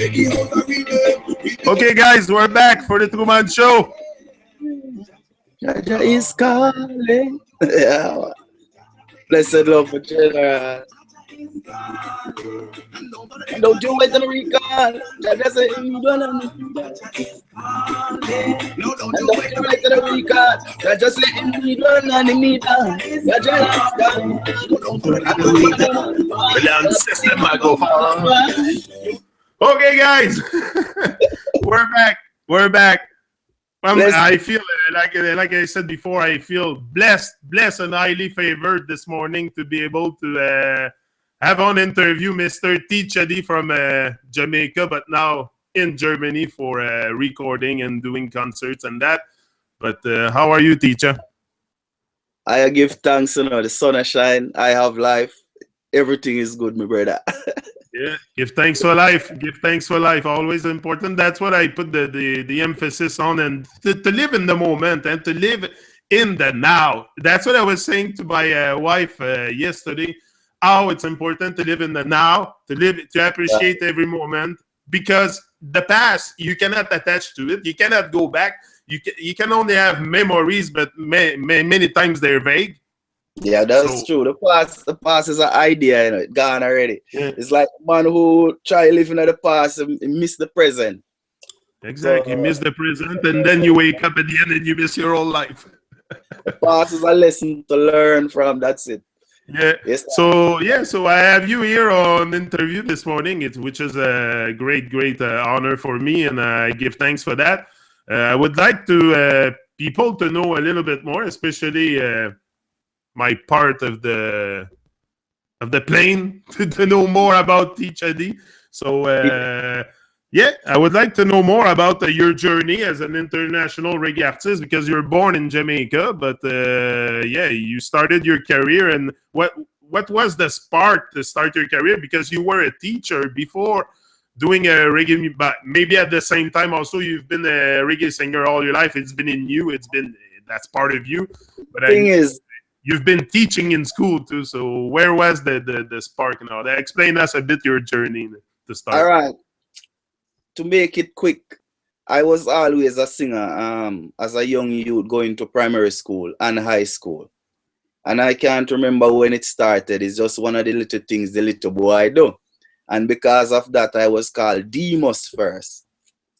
Okay, guys, we're back for the TRU-MON show. Jaja is calling. Yeah. Blessed love for General. Don't do it on the recall. Jaja say you don't understand. And don't do it on the recall. Jaja say you don't understand. Jaja is calling. Okay, guys, we're back. We're back. I feel like I said before, I feel blessed and highly favored this morning to be able to have on interview Mr. Teacha Dee from Jamaica, but now in Germany for recording and doing concerts and that. But how are you, Teacha? I give thanks, the sun shine. I have life. Everything is good, my brother. Yeah, give thanks for life. Give thanks for life. Always important. That's what I put the emphasis on, and to live in the moment and to live in the now. That's what I was saying to my wife yesterday. How it's important to live in the now, to appreciate every moment, because the past you cannot attach to it. You cannot go back. You can only have memories, but many times they're vague. Yeah, that's true. The past is an idea, it's gone already. Yeah. It's like a man who try living in the past and miss the present. Exactly, you miss the present, and then you wake up at the end and you miss your whole life. The past is a lesson to learn from. That's it. Yeah. Yes, so I have you here on interview this morning, which is a great honor for me, and I give thanks for that. I would like to people to know a little bit more, especially my part of the plane to know more about Teacha Dee. So I would like to know more about your journey as an international reggae artist, because you're born in Jamaica, but you started your career. And what was the spark to start your career? Because you were a teacher before doing a reggae, but maybe at the same time also you've been a reggae singer all your life. It's been in you. That's part of you. But you've been teaching in school too, so where was the spark and all that? Explain us a bit your journey to start. All right. To make it quick, I was always a singer as a young youth going to primary school and high school. And I can't remember when it started. It's just one of the little things the little boy do. And because of that, I was called Demos first.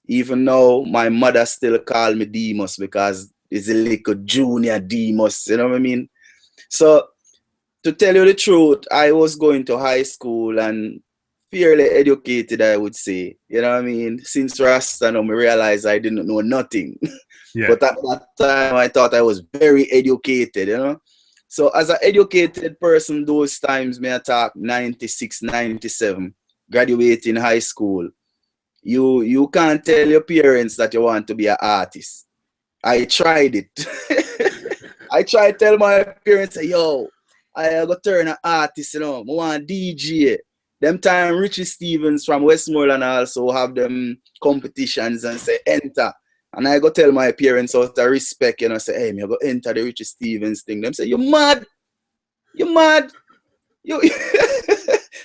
Even though my mother still called me Demos because it's a little junior Demos, you know what I mean? So, to tell you the truth, I was going to high school and fairly educated, I would say. You know what I mean? Since Rasta, I realized I didn't know nothing. Yeah. But at that time, I thought I was very educated, you know? So, as an educated person, those times, may I talk 96, 97, graduating high school, you can't tell your parents that you want to be an artist. I tried it. I try to tell my parents, yo, I go turn an artist, I want DJ. Them time Richie Stevens from Westmoreland also have them competitions and say enter. And I go tell my parents out of respect, say, hey, me I go enter the Richie Stevens thing. Them say, you mad? You mad?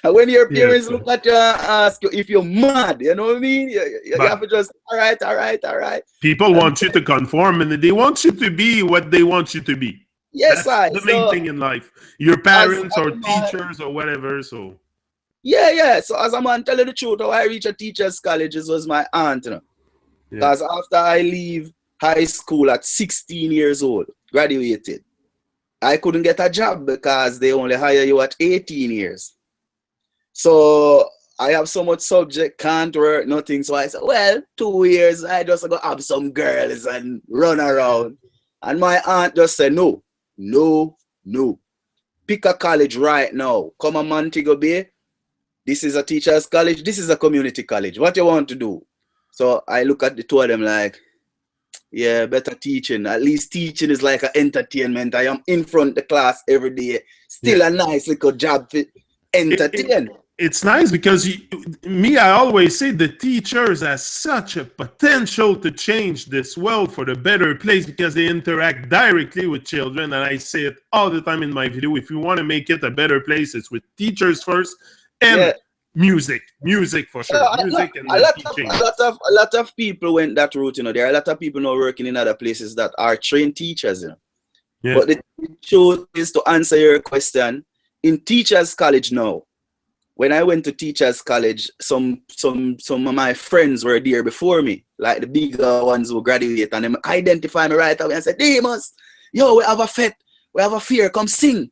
And when your parents look at you and ask you if you're mad, you know what I mean? You have to just, all right. People want you to conform, and they want you to be what they want you to be. Yes, that's the main thing in life. Your parents or teachers or whatever, so. Yeah. So as a man, tell you the truth, how I reach a teacher's college was my aunt, Because after I leave high school at 16 years old, graduated, I couldn't get a job because they only hire you at 18 years. So I have so much subject, can't work, nothing. So I said, well, 2 years, I just go have some girls and run around. And my aunt just said, no. Pick a college right now. Come on, Montego Bay. This is a teacher's college. This is a community college. What you want to do? So I look at the two of them like, yeah, better teaching. At least teaching is like an entertainment. I am in front of the class every day. Still a nice little job to entertain. It's nice because I always say the teachers have such a potential to change this world for the better place because they interact directly with children. And I say it all the time in my video. If you want to make it a better place, it's with teachers first. And music for sure. Music and then teaching. A lot of people went that route, you know. There are a lot of people now working in other places that are trained teachers, you know. Yeah. But the truth is, to answer your question, in teachers college now, when I went to teachers college, some of my friends were there before me, like the bigger ones who graduate, and them identify me right away and say, Demus, yo, we have a fete, we have a fair, come sing.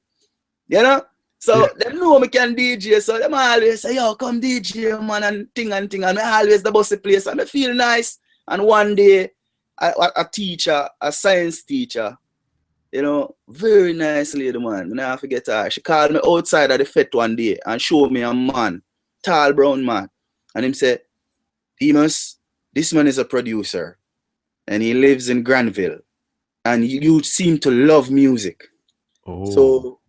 You know? So them know me can DJ, so them always say, yo, come DJ, man, and thing, and I always the bossy place, and I feel nice. And one day, a teacher, a science teacher, you know, very nice lady, man. I never forget her. She called me outside of the fete one day and showed me a man, tall brown man. And him said, Demus, this man is a producer and he lives in Granville. And you seem to love music. Oh. So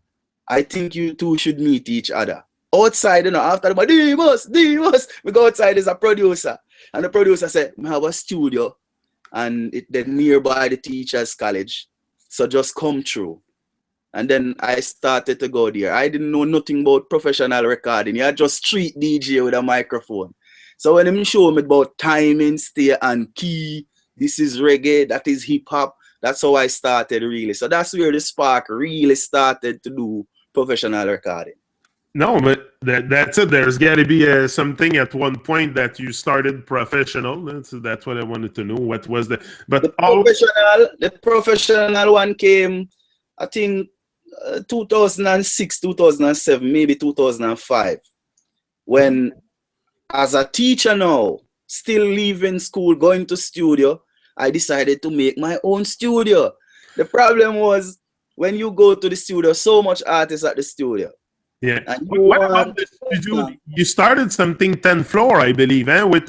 I think you two should meet each other. Outside, you know, after the Demus, we go outside as a producer. And the producer said, I have a studio and then nearby the teachers college. So just come through. And then I started to go there. I didn't know nothing about professional recording. You just street DJ with a microphone. So when him show me about timing, stay and key, this is reggae, that is hip hop, that's how I started really. So that's where the spark really started to do professional recording. No, but that's it. There's got to be something at one point that you started professional. That's what I wanted to know. What was the professional one came, I think, 2006, 2007, maybe 2005. When, as a teacher now, still leaving school, going to studio, I decided to make my own studio. The problem was when you go to the studio, so much artists at the studio. Yeah. What about the studio? You started something 10th floor, I believe, with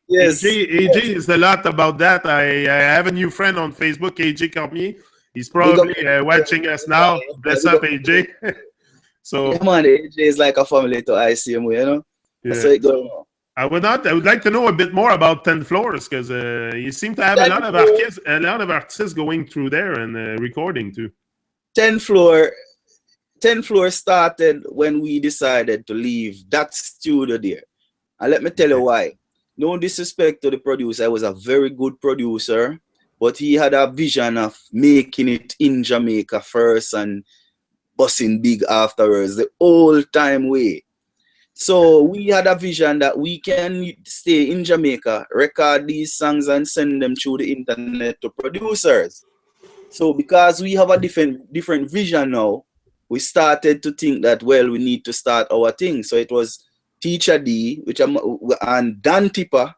yes. AJ is a lot about that. I have a new friend on Facebook, AJ Cormier. He's probably watching us now. Bless up, AJ. So yeah, man, AJ is like a family to ICM, you know. Yeah. That's how it goes. I would like to know a bit more about 10th floors because you seem to have a lot of artists going through there and recording too. 10th floor started when we decided to leave that studio there. And let me tell you why. No disrespect to the producer. I was a very good producer, but he had a vision of making it in Jamaica first and busting big afterwards, the old time way. So we had a vision that we can stay in Jamaica, record these songs and send them through the internet to producers. So because we have a different vision now, we started to think that, well, we need to start our thing. So it was Teacha Dee, and Dan Tipper,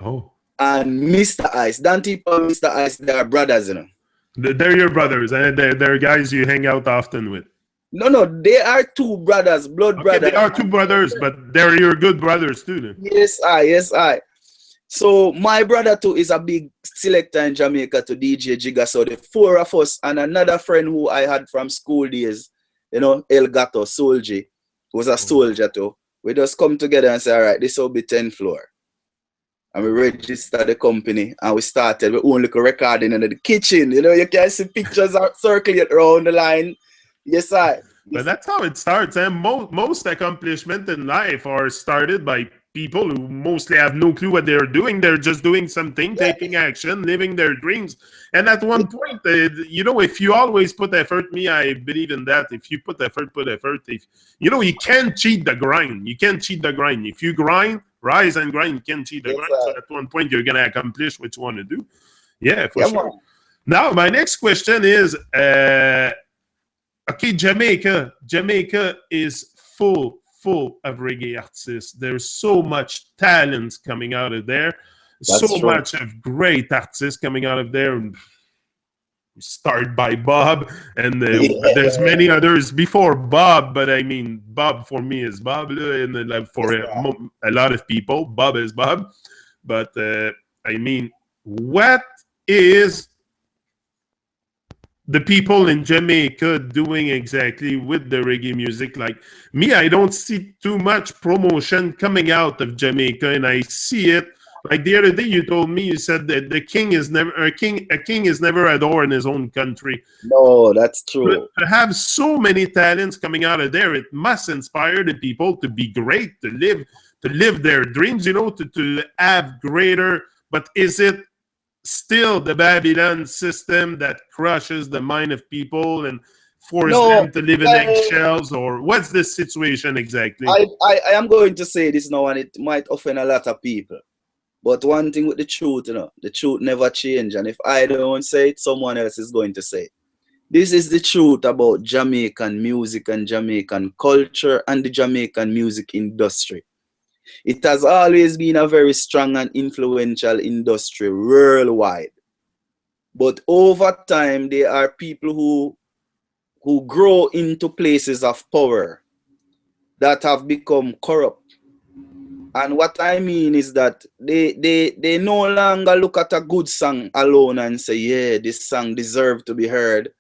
and Mr. Ice. Dan Tipper and Mr. Ice, they are brothers, you know. They're your brothers, and they're guys you hang out often with. No, they are two brothers, blood brothers. They are two brothers, but they're your good brothers too. Then. Yes, I. So my brother too is a big selector in Jamaica to DJ Jigga. So the four of us and another friend who I had from school days, you know, El Gato, Soldier, was a soldier too. We just come together and say, all right, this will be 10th floor. And we registered the company and we started with only recording in the kitchen. You know, you can see pictures circulate around the line. Yes, I. But that's how it starts. And most accomplishments in life are started by people who mostly have no clue what they're doing. They're just doing something, taking action, living their dreams. And at one point, you know, if you always put effort, I believe in that. If you put effort. If you know, you can't cheat the grind. You can't cheat the grind. If you grind, rise and grind, you can't cheat the grind. So at one point, you're going to accomplish what you want to do. Yeah, for sure. Man. Now, my next question is, okay, Jamaica is full of reggae artists. There's so much talent coming out of there. That's so true. Much of great artists coming out of there. Start by Bob, and there's many others before Bob, but I mean, Bob for me is Bob, and for a lot of people, Bob is Bob. But I mean, what is the people in Jamaica doing exactly with the reggae music? Like me, I don't see too much promotion coming out of Jamaica, and I see it Like the other day, you told me, you said that the king is never a king is never adored in his own country. No, that's But true. to have so many talents coming out of there, it must inspire the people to be great, to live their dreams, you know, to have greater. But is it still the Babylon system that crushes the mind of people and force No, them to live in well, eggshells, or what's the situation exactly? I am going to say this now, and it might offend a lot of people. But one thing with the truth, you know, the truth never change. And if I don't say it, someone else is going to say it. This is the truth about Jamaican music and Jamaican culture and the Jamaican music industry. It has always been a very strong and influential industry worldwide. But over time, there are people who grow into places of power that have become corrupt. And what I mean is that they no longer look at a good song alone and say, yeah, this song deserves to be heard.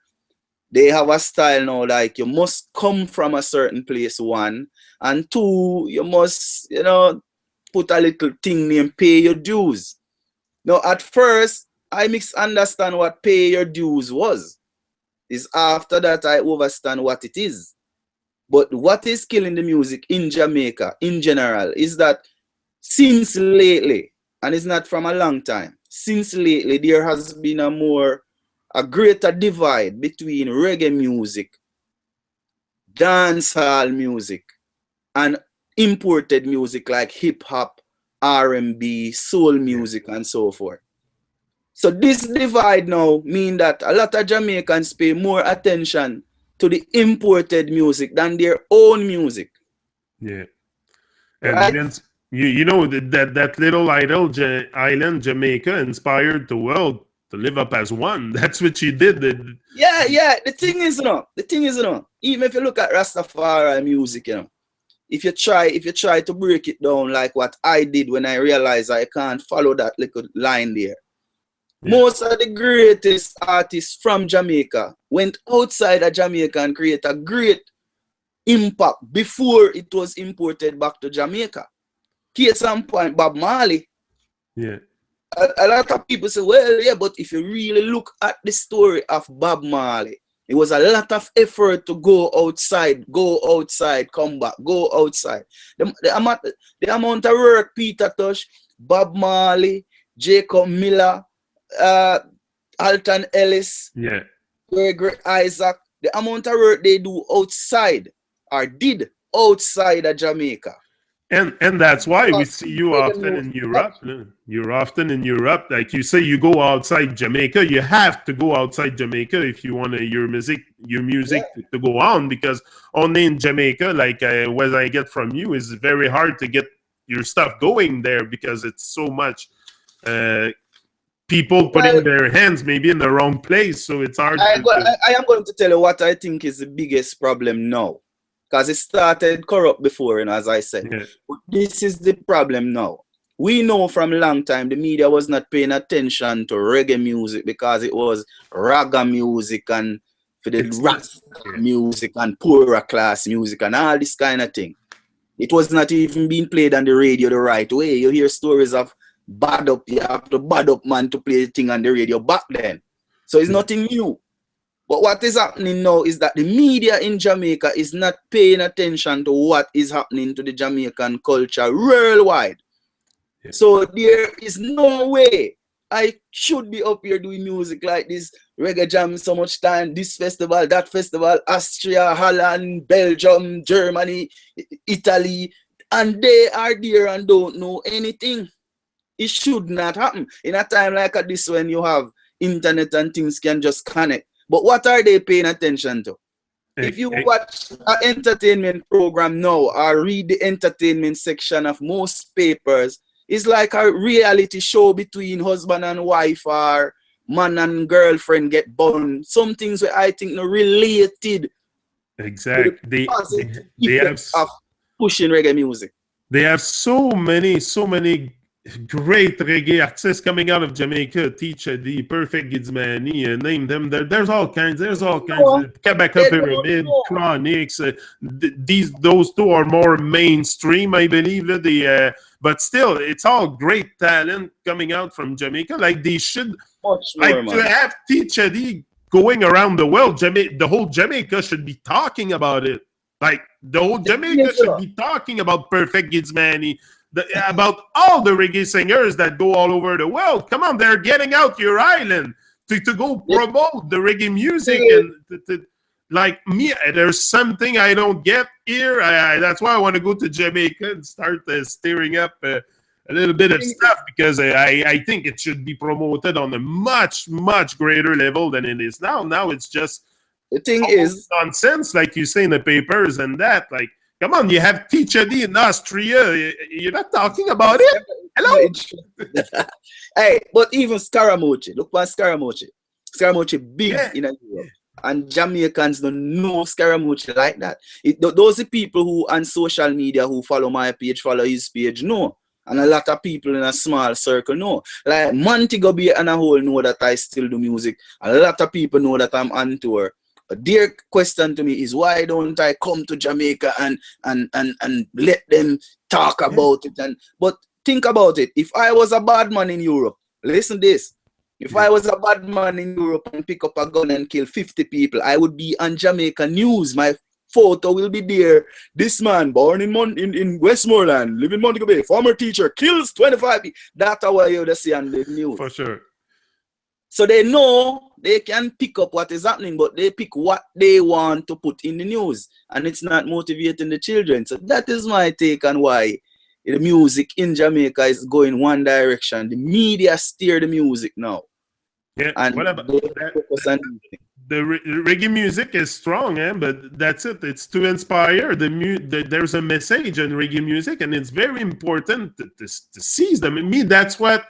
They have a style now, like you must come from a certain place, one, and two, you must, you know, put a little thing named pay your dues. Now, at first, I misunderstand what pay your dues was. Is after that I understand what it is. But what is killing the music in Jamaica in general is that since lately, and it's not from a long time, since lately there has been a greater divide between reggae music, dancehall music, and imported music like hip hop, R&B, soul music, and so forth. So this divide now means that a lot of Jamaicans pay more attention to the imported music than their own music. Yeah. And Right? then you know that little island Jamaica inspired the world to live up as one. That's what she did. Yeah. The thing is, even if you look at Rastafari music, if you try to break it down like what I did when I realized I can't follow that little line there. Yeah. Most of the greatest artists from Jamaica went outside of Jamaica and create a great impact before it was imported back to Jamaica. Case in point, Bob Marley. Yeah. A lot of people say, well, yeah, but if you really look at the story of Bob Marley, it was a lot of effort to go outside, come back, go outside. The amount of work Peter Tosh, Bob Marley, Jacob Miller, Alton Ellis, yeah, Gregory Isaac, the amount of work they do outside or did outside of Jamaica. And that's why we see you often in Europe. You're often in Europe. Like you say, you go outside Jamaica. You have to go outside Jamaica if you want your music to go on, because only in Jamaica, like what I get from you, is very hard to get your stuff going there because it's so much people putting their hands maybe in the wrong place. So it's hard. I am going to tell you what I think is the biggest problem now. Because it started corrupt before, as I said. Yeah. But this is the problem now. We know from a long time the media was not paying attention to reggae music because it was raga music and for the rasta music and poorer class music and all this kind of thing. It was not even being played on the radio the right way. You hear stories of bad up, you have to bad up man to play the thing on the radio back then. So it's nothing new. But what is happening now is that the media in Jamaica is not paying attention to what is happening to the Jamaican culture worldwide. Yeah. So there is no way I should be up here doing music like this, reggae jam so much time, this festival, that festival, Austria, Holland, Belgium, Germany, Italy, and they are there and don't know anything. It should not happen. In a time like this when you have internet and things can just connect. But what are they paying attention to? If you watch an entertainment program now or read the entertainment section of most papers, it's like a reality show between husband and wife or man and girlfriend get born. Some things where I think are related. Exactly. They have of pushing reggae music. They have so many great reggae artists coming out of Jamaica, Teacha Dee, Perfect Gidsmani, name them. There's all kinds. There's all kinds. Kabaka Pyramid, Chronics. Those two are more mainstream, I believe. But still, it's all great talent coming out from Jamaica. Like they should, Much more, to have Teacha Dee going around the world. The whole Jamaica should be talking about it. Like the whole Jamaica should be talking about Perfect Gidsmani. About all the reggae singers that go all over the world. Come on, they're getting out your island to go promote the reggae music. And like me, there's something I don't get here. That's why I want to go to Jamaica and start stirring up a little bit of stuff, because I think it should be promoted on a much, much greater level than it is now. Now it's just the thing is nonsense, like you say in the papers and that. Like, come on, you have Teacha Dee in Austria. You're not talking about it? Hello? Hey, but even Scaramucci. Look at Scaramucci. Scaramucci big in Europe. And Jamaicans don't know Scaramucci like that. Those are people who on social media who follow my page, follow his page, no. And a lot of people in a small circle know. Like Montego Bay and a whole know that I still do music. A lot of people know that I'm on tour. A dear question to me is, why don't I come to Jamaica and let them talk about it? But think about it. If I was a bad man in Europe, listen this. If I was a bad man in Europe and pick up a gun and kill 50 people, I would be on Jamaica news. My photo will be there. This man born in Westmoreland, live in Montego Bay, former teacher, kills 25 people. That's how you would see on the news. For sure. So they know they can pick up what is happening, but they pick what they want to put in the news, and it's not motivating the children. So that is my take on why the music in Jamaica is going one direction. The media steer the music now. Yeah, and what about that? The reggae music is strong, but that's it. It's to inspire. There's a message in reggae music, and it's very important to seize them. I mean, that's what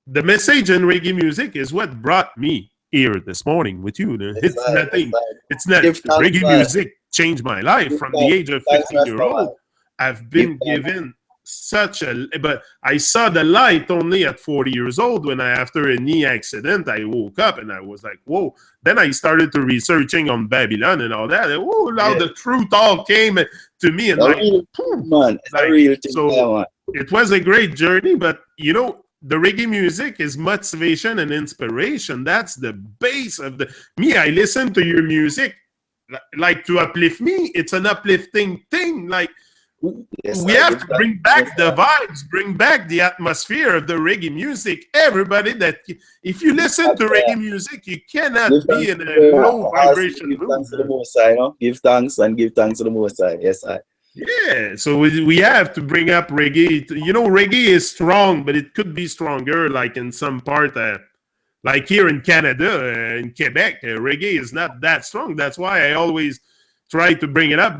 the message in reggae music is what brought me here this morning with you. It's nothing. It's not reggae music changed my life from the age of 15-year-old. I've been given but I saw the light only at 40 years old when after a knee accident, I woke up and I was like, whoa. Then I started to researching on Babylon and all that. And whoa, now the truth all came to me. And it was a great journey, but you know, the reggae music is motivation and inspiration. That's the base of me. I listen to your music like to uplift me. It's an uplifting thing. Like, we have to bring back the vibes, bring back the atmosphere of the reggae music. Everybody, that if you listen to reggae music, you cannot be in a low vibration mood. Give thanks and give thanks to the Most High. Yes, I. Yeah, so we have to bring up reggae. You know, reggae is strong, but it could be stronger, like in some part, like here in Canada, in Quebec, reggae is not that strong. That's why I always try to bring it up.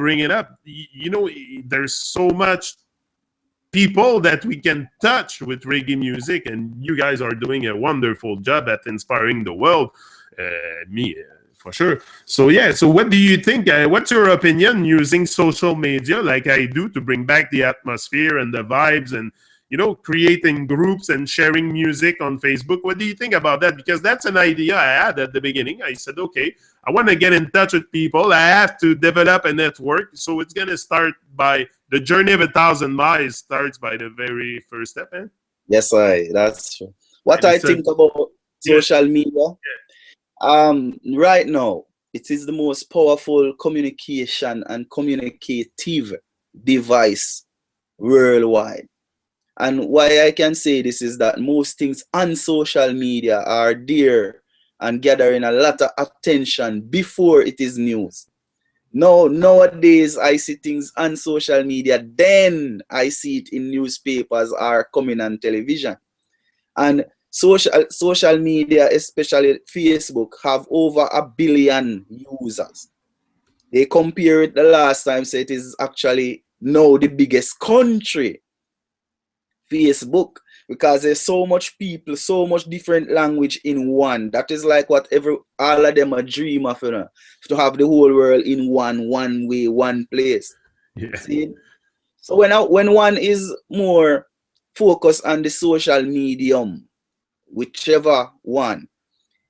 You know, there's so much people that we can touch with reggae music, and you guys are doing a wonderful job at inspiring the world. For sure. So yeah, so what do you think? What's your opinion using social media like I do to bring back the atmosphere and the vibes, and you know, creating groups and sharing music on Facebook? What do you think about that? Because that's an idea I had at the beginning. I said, okay, I want to get in touch with people. I have to develop a network. So it's going to start by the journey of 1,000 miles starts by the very first step. Yes, that's true. What I think about social media, right now, it is the most powerful communication and communicative device worldwide. And why I can say this is that most things on social media are there and gathering a lot of attention before it is news. Nowadays, I see things on social media, then I see it in newspapers or coming on television. And social media, especially Facebook, have over 1 billion users. They compare it the last time, so it is actually now the biggest country, Facebook, because there's so much people, so much different language in one. That is like what all of them a dream of, you know, to have the whole world in one way, one place. Yeah. See? So when one is more focus on the social medium, whichever one.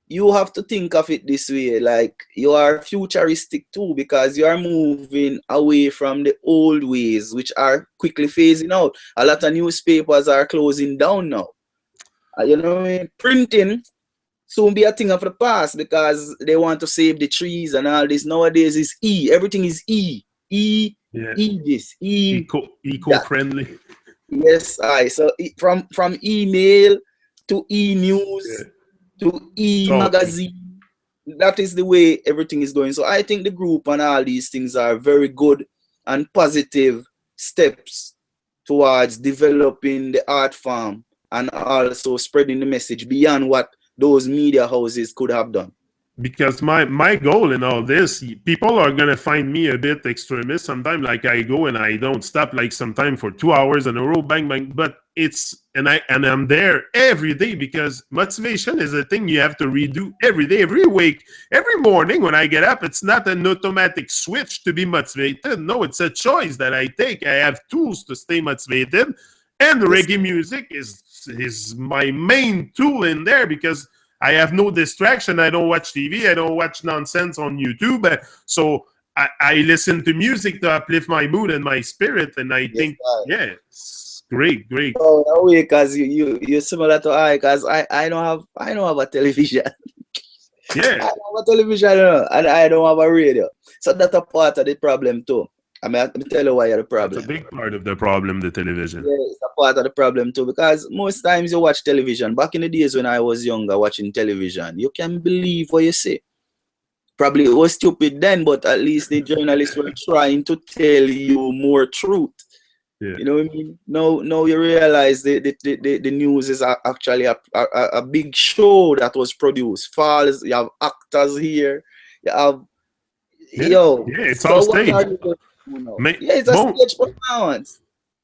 You have to think of it this way, like you are futuristic too, because you are moving away from the old ways, which are quickly phasing out. A lot of newspapers are closing down now. You know what I mean? Printing soon be a thing of the past because they want to save the trees and all this. Nowadays is everything is this, eco-friendly. Yes, so from email to e-news to e-magazine, that is the way everything is going. So I think the group and all these things are very good and positive steps towards developing the art form and also spreading the message beyond what those media houses could have done. Because my goal in all this, people are gonna find me a bit extremist sometimes. Like I go and I don't stop, like sometimes for 2 hours in a row, bang bang. But I'm there every day because motivation is a thing you have to redo every day, every week, every morning when I get up. It's not an automatic switch to be motivated. No, it's a choice that I take. I have tools to stay motivated, and reggae music is my main tool in there because I have no distraction. I don't watch TV. I don't watch nonsense on YouTube. So I listen to music to uplift my mood and my spirit. And I think, it's great. Oh, because you're similar to I, because I don't have a television. Yeah. I don't have a television and I don't have a radio. So that's a part of the problem too. I mean, let me tell you why you're the problem. It's a big part of the problem, the television. Yeah, it's a part of the problem too, because most times you watch television. Back in the days when I was younger watching television, you can believe what you say. Probably it was stupid then, but at least the journalists were trying to tell you more truth. Yeah. You know what I mean? Now you realize the news is actually a big show that was produced. Falls, you have actors here, you have it's all staged. It's a stage performance.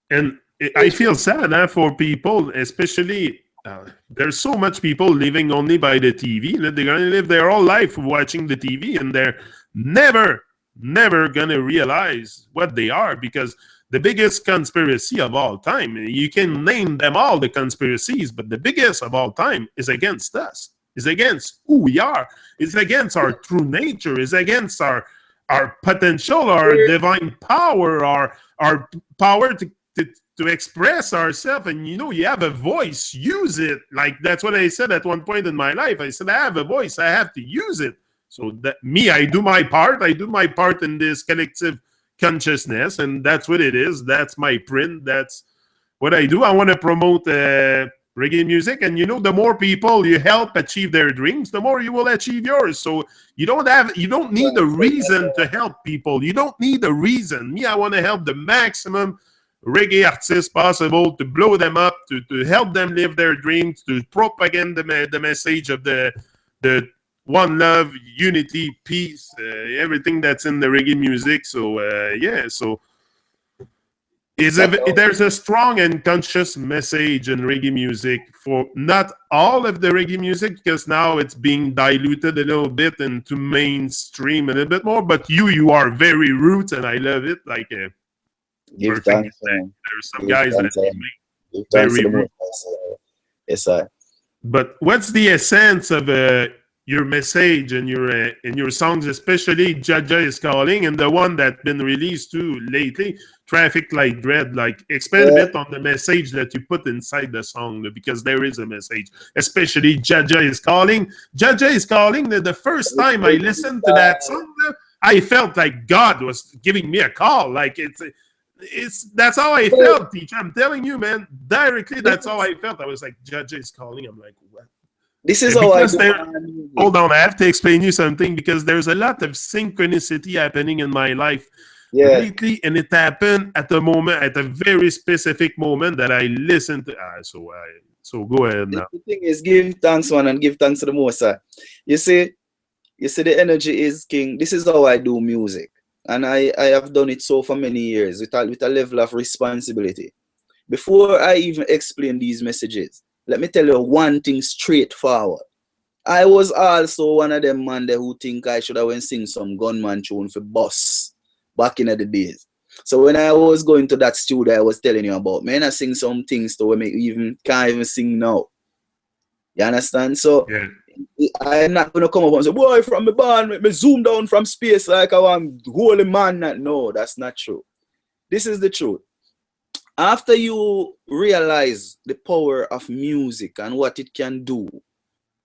And I feel sad for people, especially there's so much people living only by the TV. They're going to live their whole life watching the TV, and they're never going to realize what they are, because the biggest conspiracy of all time, you can name them all, the conspiracies, but the biggest of all time is against us, is against who we are, is against our true nature, is against our potential, our divine power, our power to express ourselves. And you have a voice, use it. Like that's what I said at one point in my life. I said I have a voice, I have to use it. So that I do my part. I do my part in this collective consciousness, and that's what it is. That's my print. That's what I do. I want to promote reggae music, and the more people you help achieve their dreams, the more you will achieve yours. So you don't need a reason to help people. You don't need a reason. I want to help the maximum reggae artists possible, to blow them up, to help them live their dreams, to propagate the message of the one love, unity, peace, everything that's in the reggae music. So there's a strong and conscious message in reggae music, for not all of the reggae music, because now it's being diluted a little bit into mainstream a little bit more, but you are very roots, and I love it. Like give thanks, there's some guys that give thanks very roots. Yes, sir. But what's the essence of your message and your songs, especially Jaja is Calling, and the one that's been released too lately, Traffic Light Dread? Like, expand a bit on the message that you put inside the song, because there is a message, especially Jaja is Calling. Jaja is Calling, the first time I listened to that song, I felt like God was giving me a call. Like that's how I felt, Teacha. I'm telling you, man, directly, that's how I felt. I was like, Jaja is Calling. I'm like, what? This is how hold on, I have to explain you something, because there's a lot of synchronicity happening in my life lately, and it happened at a very specific moment that I listened to. So go ahead now. The thing is, give thanks one and give thanks to the Most High. You see, the energy is king. This is how I do music, and I have done it so for many years with a level of responsibility. Before I even explain these messages, let me tell you one thing straightforward. I was also one of them man there who think I should have went sing some gunman tune for boss back in the days. So when I was going to that studio I was telling you about, man, I sing some things to where me even can't even sing now. You understand? So Yeah. I'm not gonna come up and say, boy, from the band, me zoom down from space like I want holy man. No, that's not true. This is the truth. After you realize the power of music and what it can do,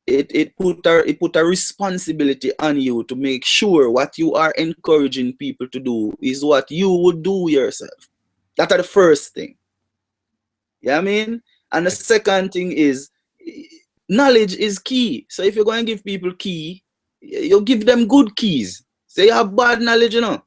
it put a responsibility on you to make sure what you are encouraging people to do is what you would do yourself. That's the first thing. You know what I mean? And the second thing is knowledge is key. So if you're going to give people key, you give them good keys. Say you have bad knowledge, you know.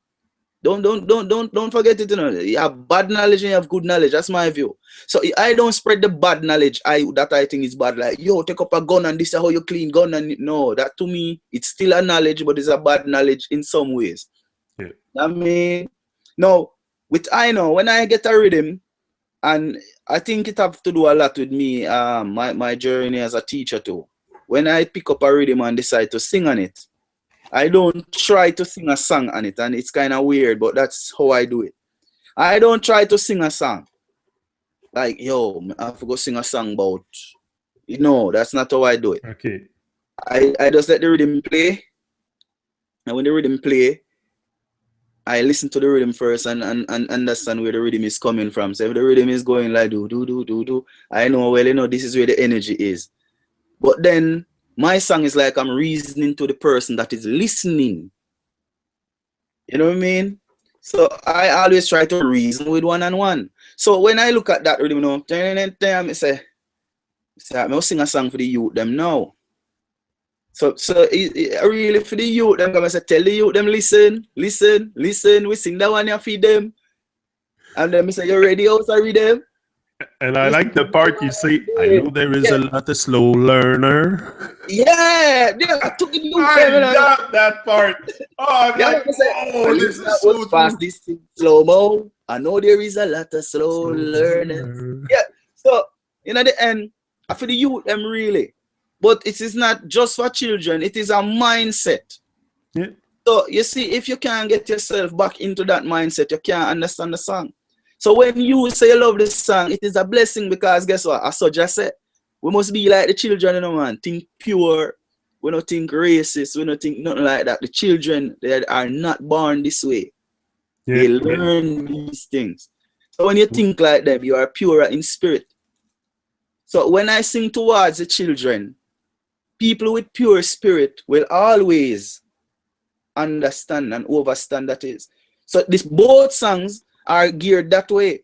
Don't forget it, you know. You have bad knowledge and you have good knowledge. That's my view. So I don't spread the bad knowledge that I think is bad. Like, yo, take up a gun and this is how you clean gun. And no, that to me, it's still a knowledge, but it's a bad knowledge in some ways. Yeah. I mean, no, when I get a rhythm, and I think it have to do a lot with me, my journey as a teacher too. When I pick up a rhythm and decide to sing on it, I don't try to sing a song on it, and it's kind of weird, but that's how I do it. I don't try to sing a song. Like, yo, I have to go sing a song about, no, that's not how I do it. Okay. I just let the rhythm play, and when the rhythm play, I listen to the rhythm first and understand where the rhythm is coming from. So if the rhythm is going like do, I know, well, you know, this is where the energy is. But then my song is like I'm reasoning to the person that is listening. You know what I mean? So I always try to reason with one-on-one. So when I look at that rhythm, you know, I say, I must sing a song for the youth them now. So really for the youth them, I say, tell the youth them listen. We sing that one, you feed them. And then I say, you ready? Also read them. And I like the part you say, I know there is a lot of slow learner. Yeah, I took it. I got that part. Oh, I'm like, oh, this is so fast. This thing slow-mo. I know there is a lot of slow learners. Yeah, so in the end, for the youth, them really. But it is not just for children. It is a mindset. Yeah. So you see, if you can't get yourself back into that mindset, you can't understand the song. So when you say you love this song, it is a blessing because guess what? As I just said, we must be like the children, you know, man. Think pure. We don't think racist. We don't think nothing like that. The children, they are not born this way. Yeah, they learn these things. So when you think like them, you are pure in spirit. So when I sing towards the children, people with pure spirit will always understand and overstand that is. So both songs are geared that way.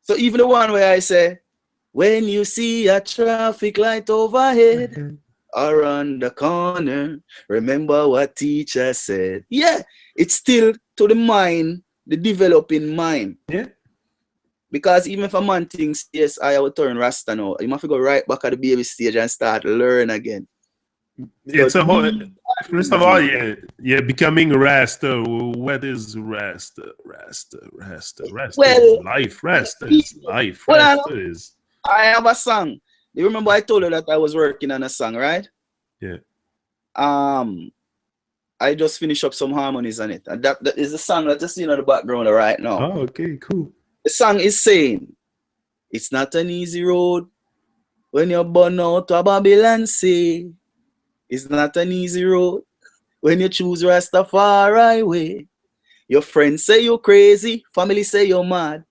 So even the one where I say, when you see a traffic light overhead or on the corner, remember what teacher said. Yeah, it's still to the mind, the developing mind. Yeah. Because even if a man thinks, yes, I will turn Rasta now, you must go right back at the baby stage and start learn again. It's a whole. First of all, yeah, becoming Rasta. What is Rasta? Rasta well, is life. Rasta is life. Rasta is. I have a song. You remember I told you that I was working on a song, right? Yeah. I just finished up some harmonies on it, and that is the song that you see in the background right now. Oh, okay, cool. The song is saying, "It's not an easy road when you're born out to Babylon say. It's not an easy road when you choose Rastafari way. Your friends say you're crazy, family say you're mad.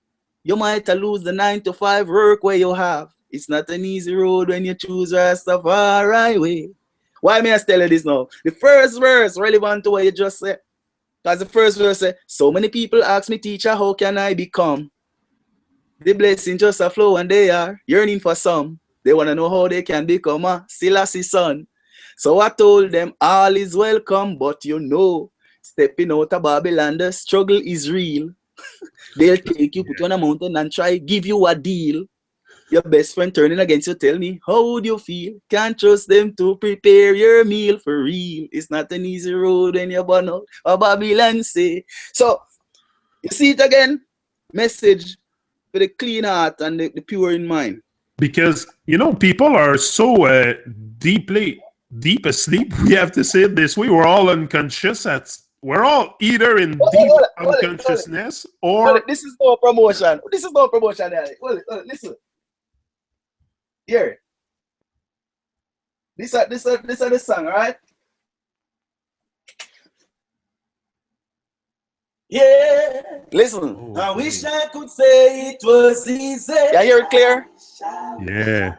You might lose the 9-to-5 work where you have. It's not an easy road when you choose Rastafari way." Why may I tell you this now? The first verse relevant to what you just said. Because the first verse says, so many people ask me, teacher, how can I become? The blessing just a flow and they are yearning for some. They want to know how they can become a Selassie son. So I told them all is welcome, but you know, stepping out of Babylon, the struggle is real. They'll take you, put you on a mountain and try give you a deal. Your best friend turning against you, tell me, how would you feel? Can't trust them to prepare your meal for real. It's not an easy road when you're born out of Babylon say. So, you see it again? Message for the clean heart and the pure in mind. Because, you know, people are so deep asleep. We have to say it this way. We're all unconscious at we're all either in deep unconsciousness or this is no promotion. This is no promotion. Listen. Here. This is the song, right? Yeah. Listen. Oh, I wish I could say it was easy. Yeah, hear it clear? yeah.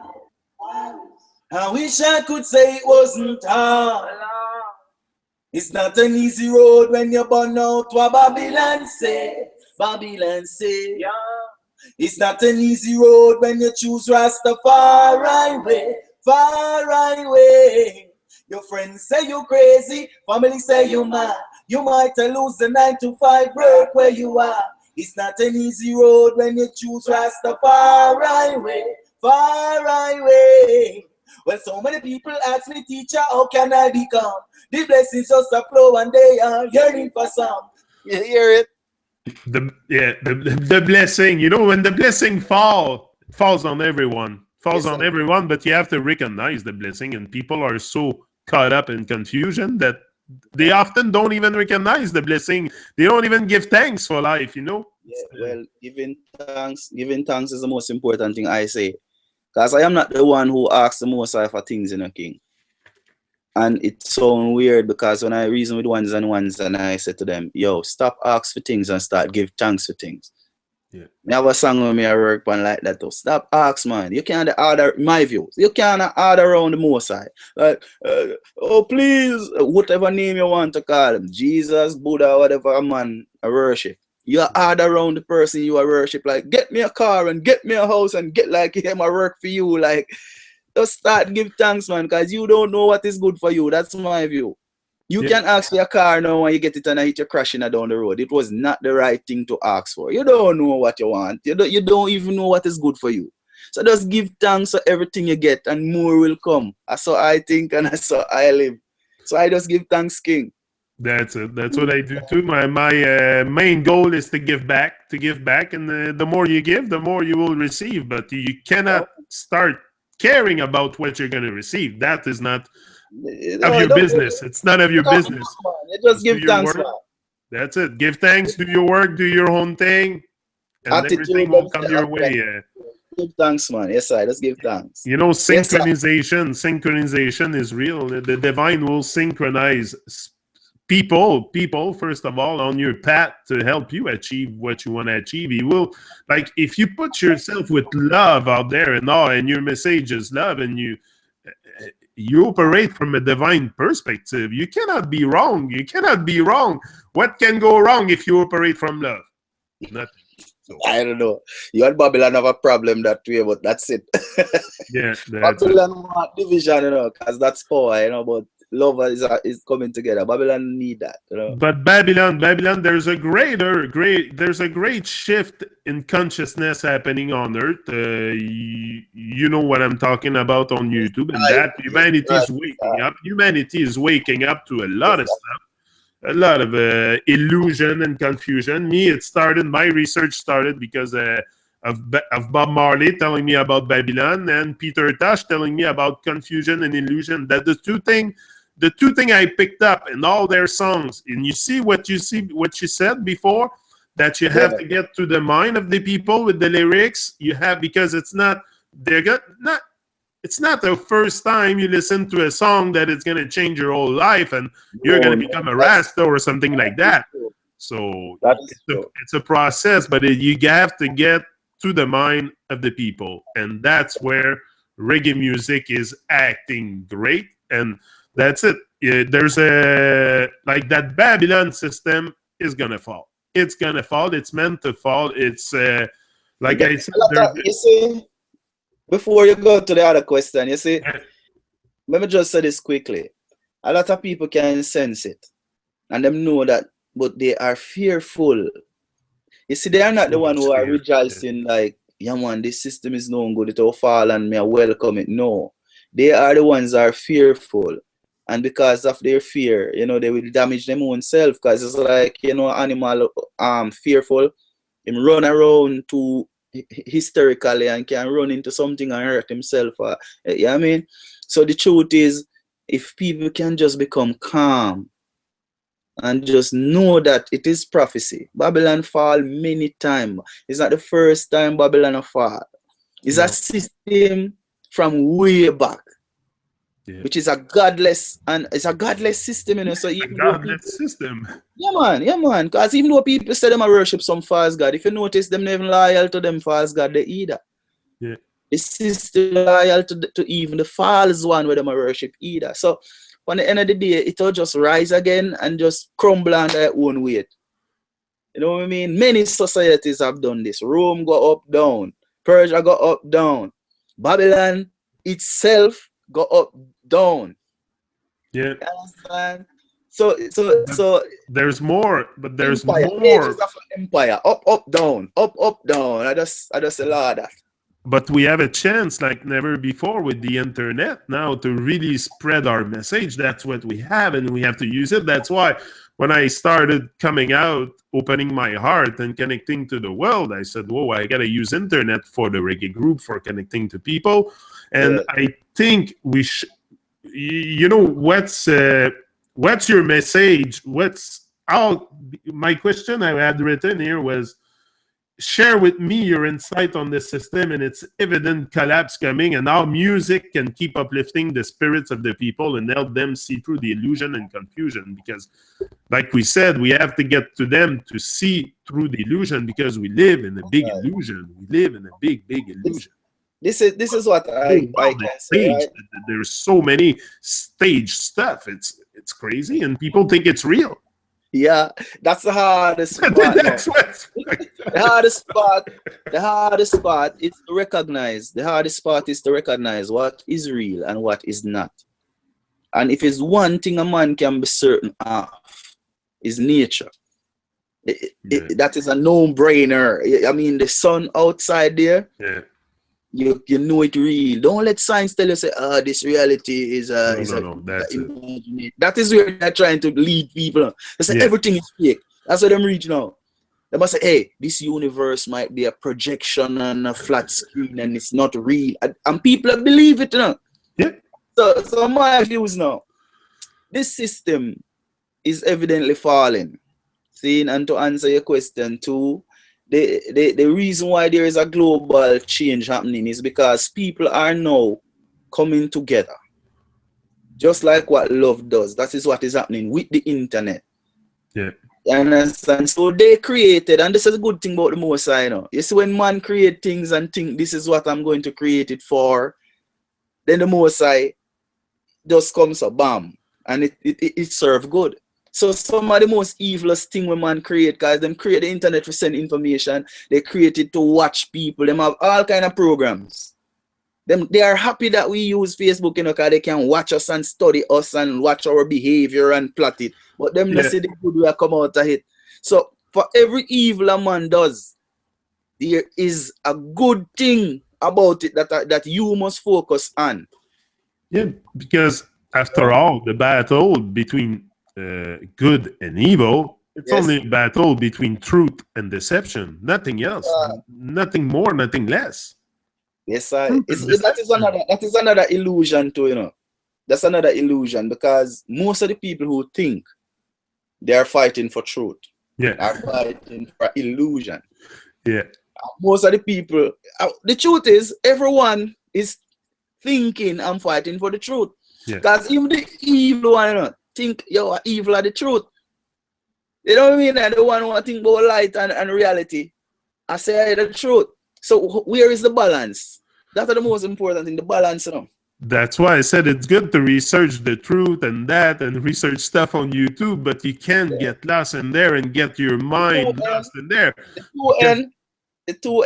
I wish I could say it wasn't hard. It's not an easy road when you're born out what Babylon say. Babylon say. Yeah. It's not an easy road when you choose Rastafari way. Far away. Your friends say you crazy, family say you mad. You might lose the 9 to 5 work where you are. It's not an easy road when you choose Rastafari way. Far away. Well, so many people ask me, teacher, how can I become? The blessings just a flow and they are yearning for some. You hear it? The blessing, you know, when the blessing falls on everyone, but you have to recognize the blessing, and people are so caught up in confusion that they often don't even recognize the blessing. They don't even give thanks for life, you know? Yeah, well, giving thanks is the most important thing I say. Because I am not the one who asks the Most High for things, King. And it sounds weird because when I reason with ones and I say to them, yo, stop asking for things and start give thanks for things. Yeah. I have a song with me I work on like that though. Stop ask, man. You can't order my views. You can't order around the Most High. Like, oh please, whatever name you want to call him, Jesus, Buddha, whatever man I worship. You order around the person you are worship, like get me a car and get me a house and get like him I work for you. Like just start give thanks, man, because you don't know what is good for you. That's my view. You can ask for your car now when you get it and I hit you crashing down the road. It was not the right thing to ask for. You don't know what you want. You don't even know what is good for you. So just give thanks for everything you get and more will come. That's how I think and that's how I live. So I just give thanks, King. That's it. That's what I do too. My main goal is to give back, and the more you give, the more you will receive. But you cannot start caring about what you're going to receive. That is not of your business. It's not of your business. Just give thanks, man. That's it. Give thanks, do your work, do your own thing, and everything will come your way. Give thanks, man. Yes, I just give thanks. You know, synchronization is real. The divine will synchronize people first of all on your path to help you achieve what you want to achieve. He will, like, if you put yourself with love out there and all, and your message is love, and you operate from a divine perspective, you cannot be wrong. What can go wrong if you operate from love? Nothing. So, I don't know. You and Babylon have a problem that way, but that's it. Yeah, Babylon want division, because that's power, but love is coming together. Babylon need that, But Babylon, there's a great shift in consciousness happening on Earth. You know what I'm talking about on YouTube, and that humanity is waking up. Humanity is waking up to a lot of stuff, a lot of illusion and confusion. My research started because of Bob Marley telling me about Babylon, and Peter Tosh telling me about confusion and illusion. That the two things I picked up in all their songs. And you see what you said before, that you have to get to the mind of the people with the lyrics. You have, because it's not the first time you listen to a song that it's going to change your whole life and you're going to become a Rasta or something like that. So it's a process, but you have to get to the mind of the people. And that's where reggae music is acting great. And that's it. There's like that Babylon system is going to fall. It's going to fall. It's meant to fall. It's like I said. You see, before you go to the other question, you see, let me just say this quickly. A lot of people can sense it and them know that, but they are fearful. You see, they are not the one who are rejoicing like, yeah man, this system is no good, it will fall and me I welcome it. No. They are the ones that are fearful. And because of their fear, they will damage them own self. Because it's like, animal fearful, him run around too hysterically and can run into something and hurt himself. You know what I mean? So the truth is, if people can just become calm and just know that it is prophecy. Babylon fall many times. It's not the first time Babylon fall. It's a system from way back, which is a godless, and it's a godless system, you know. So even godless system. Yeah, man. Because even though people say them a worship some false god, if you notice, them not even loyal to them false god they either. Yeah. The system loyal to even the false one where them a worship either. So on the end of the day, it'll just rise again and just crumble on their own weight. You know what I mean? Many societies have done this. Rome go up, down. Persia go up, down. Babylon itself go up, down. Yeah. You understand? So there's more, but there's empire, more. Empire, up, down, up, down. I just a lot of that. But we have a chance like never before with the internet now to really spread our message. That's what we have, and we have to use it. That's why when I started coming out, opening my heart and connecting to the world, I said, whoa, I got to use internet for the reggae group, for connecting to people. And I think we should, you know, what's your message? My question I had written here was, share with me your insight on the system and its evident collapse coming, and how music can keep uplifting the spirits of the people and help them see through the illusion and confusion. Because, like we said, we have to get to them to see through the illusion, because we live in a big illusion. We live in a big illusion. This is what I can say. Right? There's so many stage stuff. It's crazy, and people think it's real. Yeah, that's the hardest part. That's the hardest part is to recognize. The hardest part is to recognize what is real and what is not. And if it's one thing a man can be certain of, is nature. That is a no-brainer. I mean, the sun outside there, you know it real. Don't let science tell you, say, this reality is that's it. That is where they're trying to lead people. They say everything is fake. That's what them reach now. They must say, hey, this universe might be a projection on a flat screen and it's not real. And people believe it now. Yeah. So my views now, this system is evidently falling. See, and to answer your question too, the reason why there is a global change happening is because people are now coming together. Just like what love does. That is what is happening with the internet. Yeah. You understand? So they created, and this is a good thing about the Most High, you know. You see, when man create things and think this is what I'm going to create it for, then the Most High just comes up, bam, and it serve good. So some of the most evilest thing when man create, guys, them create the internet to send information. They create it to watch people. Them have all kind of programs. They are happy that we use Facebook, you know, because they can watch us and study us and watch our behavior and plot it. But them not see the good way come out of it. So for every evil a man does, there is a good thing about it that you must focus on. Yeah, because after all, the battle between good and evil, it's only a battle between truth and deception. Nothing else. Nothing more, nothing less. Yes, sir. That is another illusion too, you know. That's another illusion, because most of the people who think they are fighting for truth are fighting for illusion. Yeah. Most of the people, the truth is, everyone is thinking I'm fighting for the truth. Because even the evil one, you know, think you're evil are the truth. You know what I mean? And the one who think about light and reality, I say the truth. So where is the balance? That's the most important thing, the balance, you know. That's why I said it's good to research the truth and research stuff on YouTube, but you can't get lost in there and get your mind lost in there. The two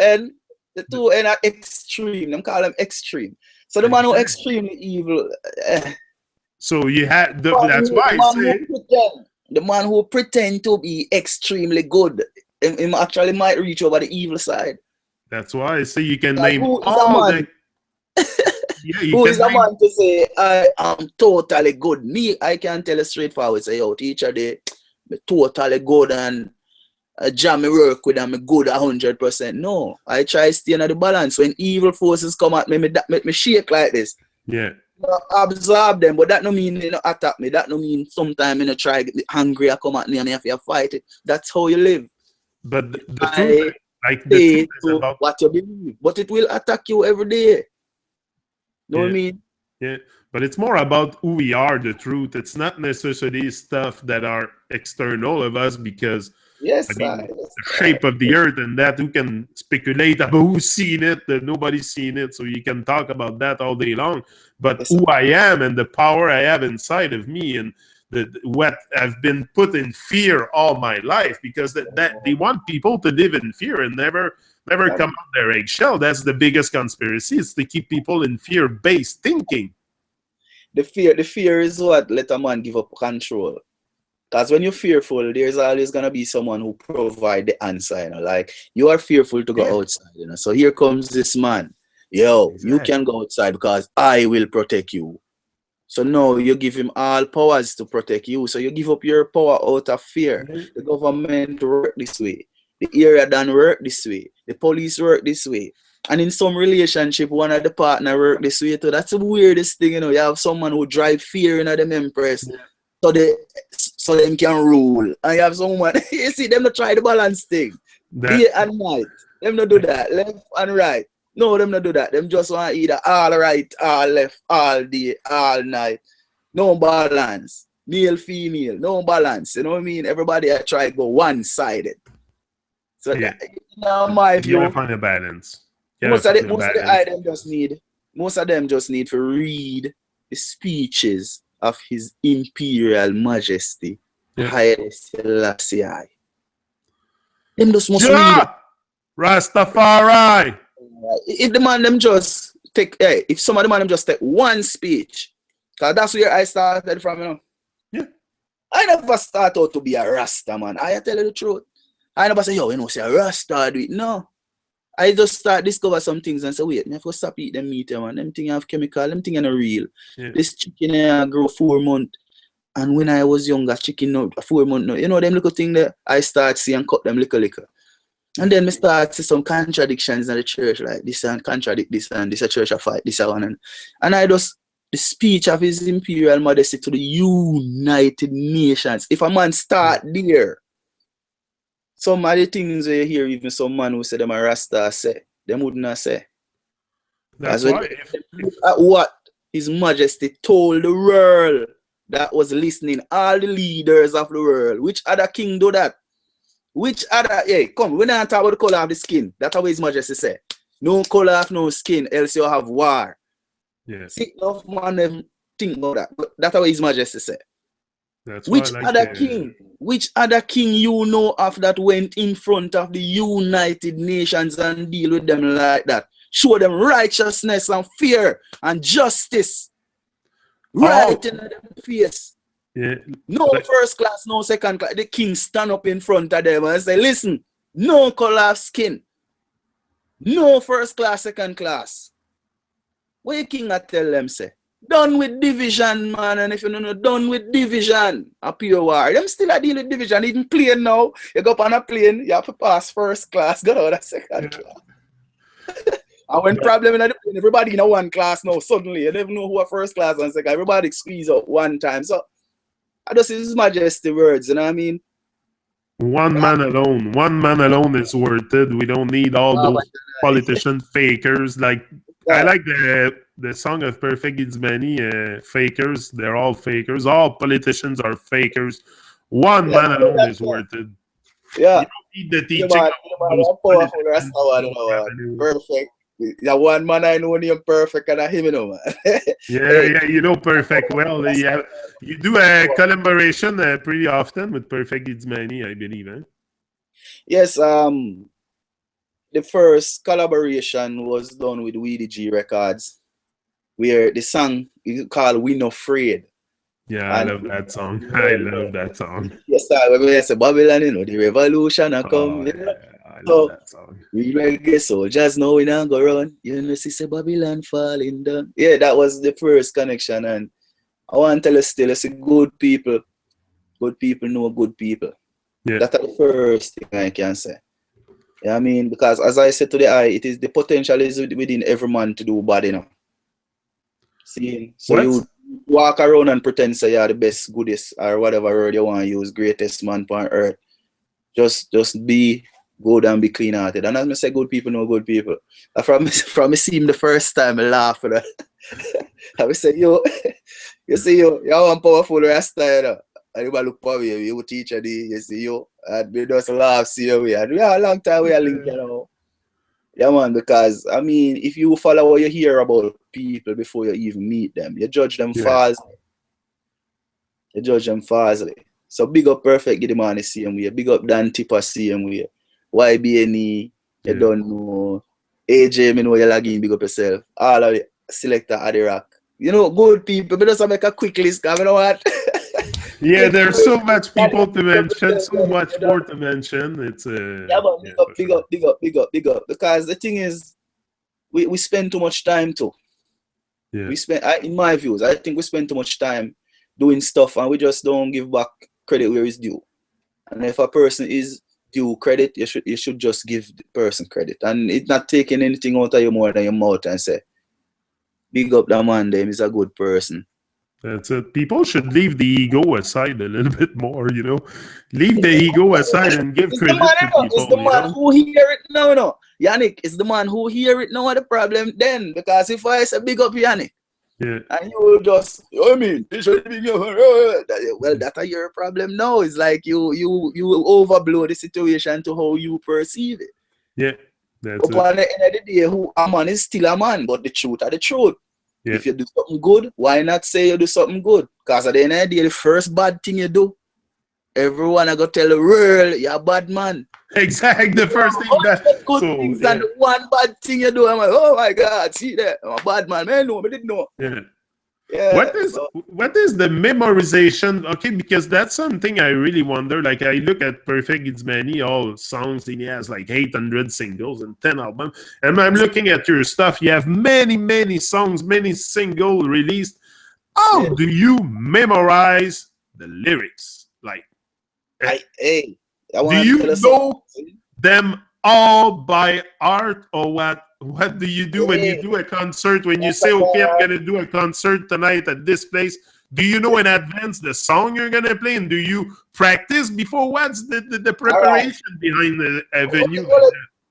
N are extreme. Them call them extreme. So the man who extremely evil. So you had that's why I say the man who pretend to be extremely good, him actually might reach over the evil side. That's why I say you can name all the. Who is a man to say I am totally good? Me, I can tell you straightforward. Say, yo, Teacha Dee, me totally good and jam me work with and me good 100%. No, I try staying at the balance. When evil forces come at me, me shake like this. Yeah. Absorb them, but that no mean you know attack me. That no mean sometimes you know try get me hungry. I come at me and I have to fight it. That's how you live. But the truth, like the truth is about what you believe, but it will attack you every day. Know what I mean? Yeah, but it's more about who we are, the truth. It's not necessarily stuff that are external of us because the shape of the earth and that who can speculate about who's seen it, that nobody's seen it, so you can talk about that all day long. But who I am and the power I have inside of me and what I've been put in fear all my life because that they want people to live in fear and never come out their eggshell. That's the biggest conspiracy. It's to keep people in fear-based thinking. The fear is what let a man give up control. Because when you're fearful, there's always gonna be someone who provide the answer. You know, like you are fearful to go outside. You know, so here comes this man. Yo, you can go outside because I will protect you. So no, you give him all powers to protect you. So you give up your power out of fear. The government work this way. The area done work this way. The police work this way. And in some relationship, one of the partner work this way too. That's the weirdest thing, you know. You have someone who drive fear in them empress. So them can rule. And you have someone, you see, them not try the balance thing. Day and night. Them not do that. Left and right. No, them not do that. Them just want either all right, all left, all day, all night. No balance. Male, female, no balance. You know what I mean? Everybody try to go one-sided. So that, my view. You gotta find a balance. Most of them just need to read the speeches of His Imperial Majesty, Haile Selassie. Them just must read. Rastafari. If the man them just take, if some of the man them just take one speech, because that's where I started from, you know. Yeah. I never start out to be a Rasta, man. I tell you the truth. I never say, yo, you know, say a Rasta do it. No. I just start discover some things and say, wait, I have to stop eat them meat, man. Them things have chemical, them things are not real. Yeah. This chicken grow 4 months. And when I was younger, chicken no 4 months no. You know them little thing that I start see and cut them little. And then I start see some contradictions in the church, like this and contradict this and this a church a fight, this one. And I just, the speech of His Imperial Majesty to the United Nations. If a man start there, some of the things you hear, even some man who say them a Rasta say, them wouldn't have say. That's why look at what His Majesty told the world that was listening, all the leaders of the world. Which other king do that? Which other, come, we don't talk about the color of the skin. That's how His Majesty say. No color of no skin, else you have war. Yes. See, enough man think about that. But that's how His Majesty say. That's which other king you know of that went in front of the United Nations and deal with them like that? Show them righteousness and fear and justice. Right in their face. Yeah. No first class, no second class. The king stand up in front of them and say, listen, no color of skin. No first class, second class. What the king I tell them say? Done with division, man. And if you don't know, done with division. A pure war. Them still a deal with division. Even plane now. You go up on a plane, you have to pass first class, go out of second class. And when problem in the plane, everybody in a one class now, suddenly, you never know who are first class and second. Everybody squeeze out one time. So I just see His Majesty words, you know what I mean? One man alone is worth it. We don't need all those politician fakers. Like I like the song of Perfect It's Many fakers. They're all fakers. All politicians are fakers. One man alone is worth it. Yeah. You don't need the teaching of those perfect. Yeah, one man I know named Perfect and him, you know, man. yeah, you know Perfect well. You do a collaboration pretty often with Perfect It's Many, I believe. Yes, the first collaboration was done with Weedy G Records, where the song is called We No Afraid. Yeah, I love that song. I love that song. Yes, I say Babylon, you know, the revolution are come. I love that song. We reggae soldiers know we don't go run. You know, see Babylon falling down. Yeah, that was the first connection, and I want to tell you still, it's good people. Good people know good people. Yeah. That's the first thing I can say. Yeah, I mean, because as I said to the eye, it is the potential is within every man to do bad, you know. See, so What? you walk around and pretend say you're the best, goodest, or whatever word you want to use, greatest man on earth. Just be good and be clean hearted. And as I say, good people know good people. From me see him the first time, I laugh at that. I say, yo, you see, you're one powerful rasta, you know. And you look for me, you Teacha Dee, you see, yo, and we just laugh, see you. And we are a long time we are linked, you know. Yeah, man, because, I mean, if you follow what you hear about people before you even meet them, you judge them fast. You judge them fastly. So big up Perfect Giddy Man the same way. Big up Dan Tipper same way. YBNE, you don't know. AJ, me know you're lagging, big up yourself. All of the selector at the rock. You know, good people, but just make a quick list, you know what? Yeah, there's so much people to mention, so much more to mention. It's yeah, but big up. Because the thing is, we spend too much time too. Yeah. We spend, in my views, I think we spend too much time doing stuff and we just don't give back credit where it's due. And if a person is due credit, you should just give the person credit. And it's not taking anything out of you more than your mouth and say, big up that man, them is a good person. That's it. People should leave the ego aside a little bit more, you know. Leave the ego aside and give credit to people. It's the man who hear it now, no. Yannick, it's the man who hear it now the problem then. Because if I say big up Yannick, yeah, and you will just, I mean, well, that's your problem now. It's like you overblow the situation to how you perceive it. Yeah, that's Upon the end of the day, who a man is still a man, but the truth are the truth. Yeah. If you do something good, why not say you do something good? Because at the end of the day, the first bad thing you do, everyone I go tell the world you're a bad man. Exactly, the first thing that good so, things and the one bad thing you do, I'm like, oh my God, see that? I'm a bad man. Man, no, I didn't know. Yeah. Yeah. What is the memorization? Okay, because that's something I really wonder. Like I look at Perfect It's Many, all songs, and he has like 800 singles and 10 albums. And I'm looking at your stuff. You have many songs, many singles released. How do you memorize the lyrics? Like, do you know them all by heart, or what? What do you do when you do a concert? When you say, okay, I'm going to do a concert tonight at this place, do you know in advance the song you're going to play? And do you practice before? What's the preparation behind the venue?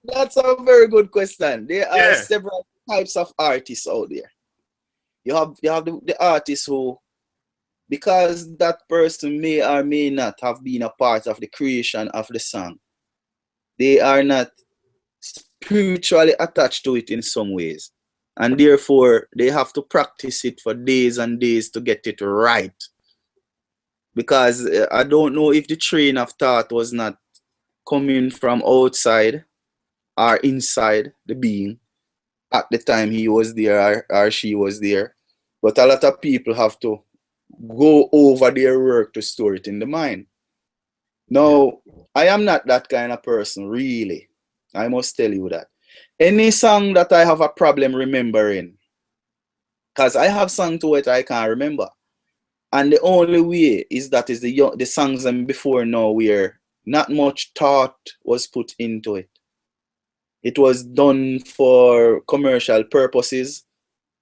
That's a very good question. There are several types of artists out there. You have the artists who, because that person may or may not have been a part of the creation of the song, they are not spiritually attached to it in some ways, and therefore they have to practice it for days and days to get it right. Because I don't know if the train of thought was not coming from outside or inside the being at the time he was there or she was there, but a lot of people have to go over their work to store it in the mind. Now, I am not that kind of person, really. I must tell you that. Any song that I have a problem remembering, because I have sung to it I can't remember. And the only way is that is the songs before now where not much thought was put into it. It was done for commercial purposes,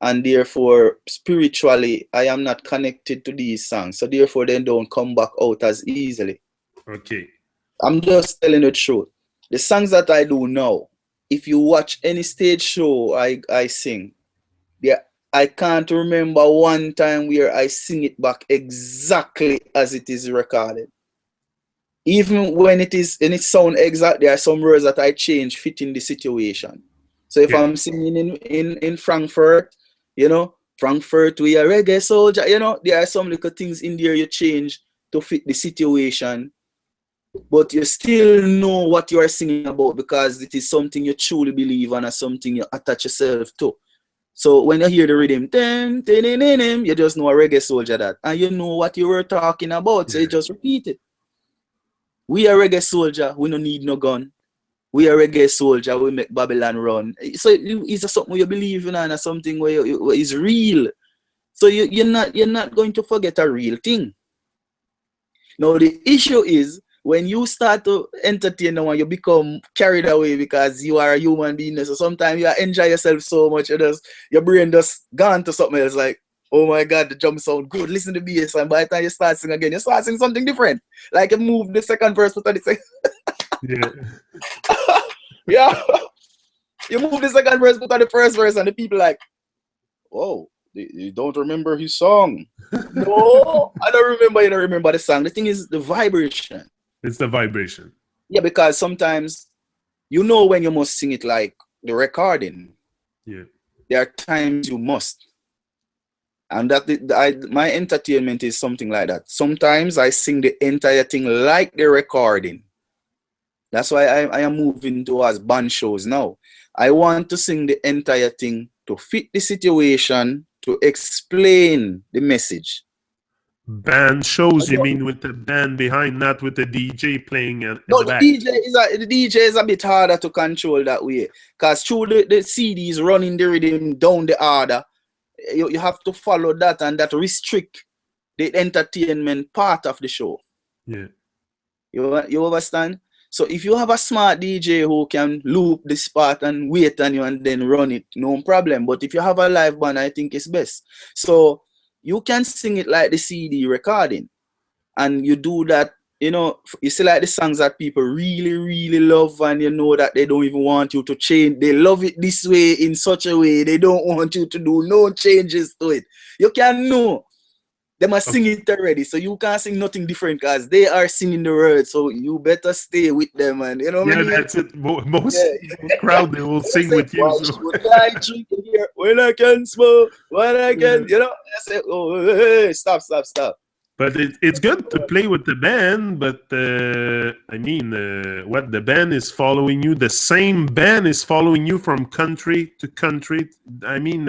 and therefore spiritually I am not connected to these songs. So therefore they don't come back out as easily. Okay. I'm just telling the truth. The songs that I do now, if you watch any stage show I sing, I can't remember one time where I sing it back exactly as it is recorded. Even when it sound exact, there are some words that I change fitting the situation. So if I'm singing in Frankfurt, you know, Frankfurt, we are reggae soldier, you know, there are some little things in there you change to fit the situation. But you still know what you are singing about because it is something you truly believe in and something you attach yourself to. So when you hear the rhythm, you just know a reggae soldier that. And you know what you were talking about, so you just repeat it. We are reggae soldier, we don't need no gun. We are reggae soldier, we make Babylon run. So it's something you believe in and something where is real. So you're not going to forget a real thing. Now the issue is, when you start to entertain no one, you become carried away because you are a human being. So sometimes you enjoy yourself so much, your brain just gone to something else. Like, oh my God, the drum sound good. Listen to the bass, and by the time you start singing again, you start singing something different. Like you move the second verse to the second. Yeah. Yeah. You move the second verse to the first verse, and the people like, oh, you don't remember his song. No, I don't remember. You don't remember the song. The thing is the vibration. It's the vibration. Yeah, because sometimes you know when you must sing it like the recording. Yeah. There are times you must. And my entertainment is something like that. Sometimes I sing the entire thing like the recording. That's why I am moving towards band shows now. I want to sing the entire thing to fit the situation, to explain the message. Band shows, you mean with the band behind, not with the DJ playing in no, the back? The DJ is a bit harder to control that way. Because through the CDs running the rhythm down the order, you have to follow that, and that restrict the entertainment part of the show. Yeah. You understand? So if you have a smart DJ who can loop this part and wait on you and then run it, no problem. But if you have a live band, I think it's best. So you can sing it like the CD recording. And you do that, you see like the songs that people really, really love, and you know that they don't even want you to change. They love it this way, in such a way. They don't want you to do no changes to it. You can know. They must sing it already, so you can't sing nothing different because they are singing the words. So you better stay with them, and you know what I mean? That's it. Most crowd, they will sing with you. So. I drink here when I can smoke, when I can, I say, oh, hey, stop. But it's good to play with the band, but I mean, what the band is following you, the same band is following you from country to country. I mean,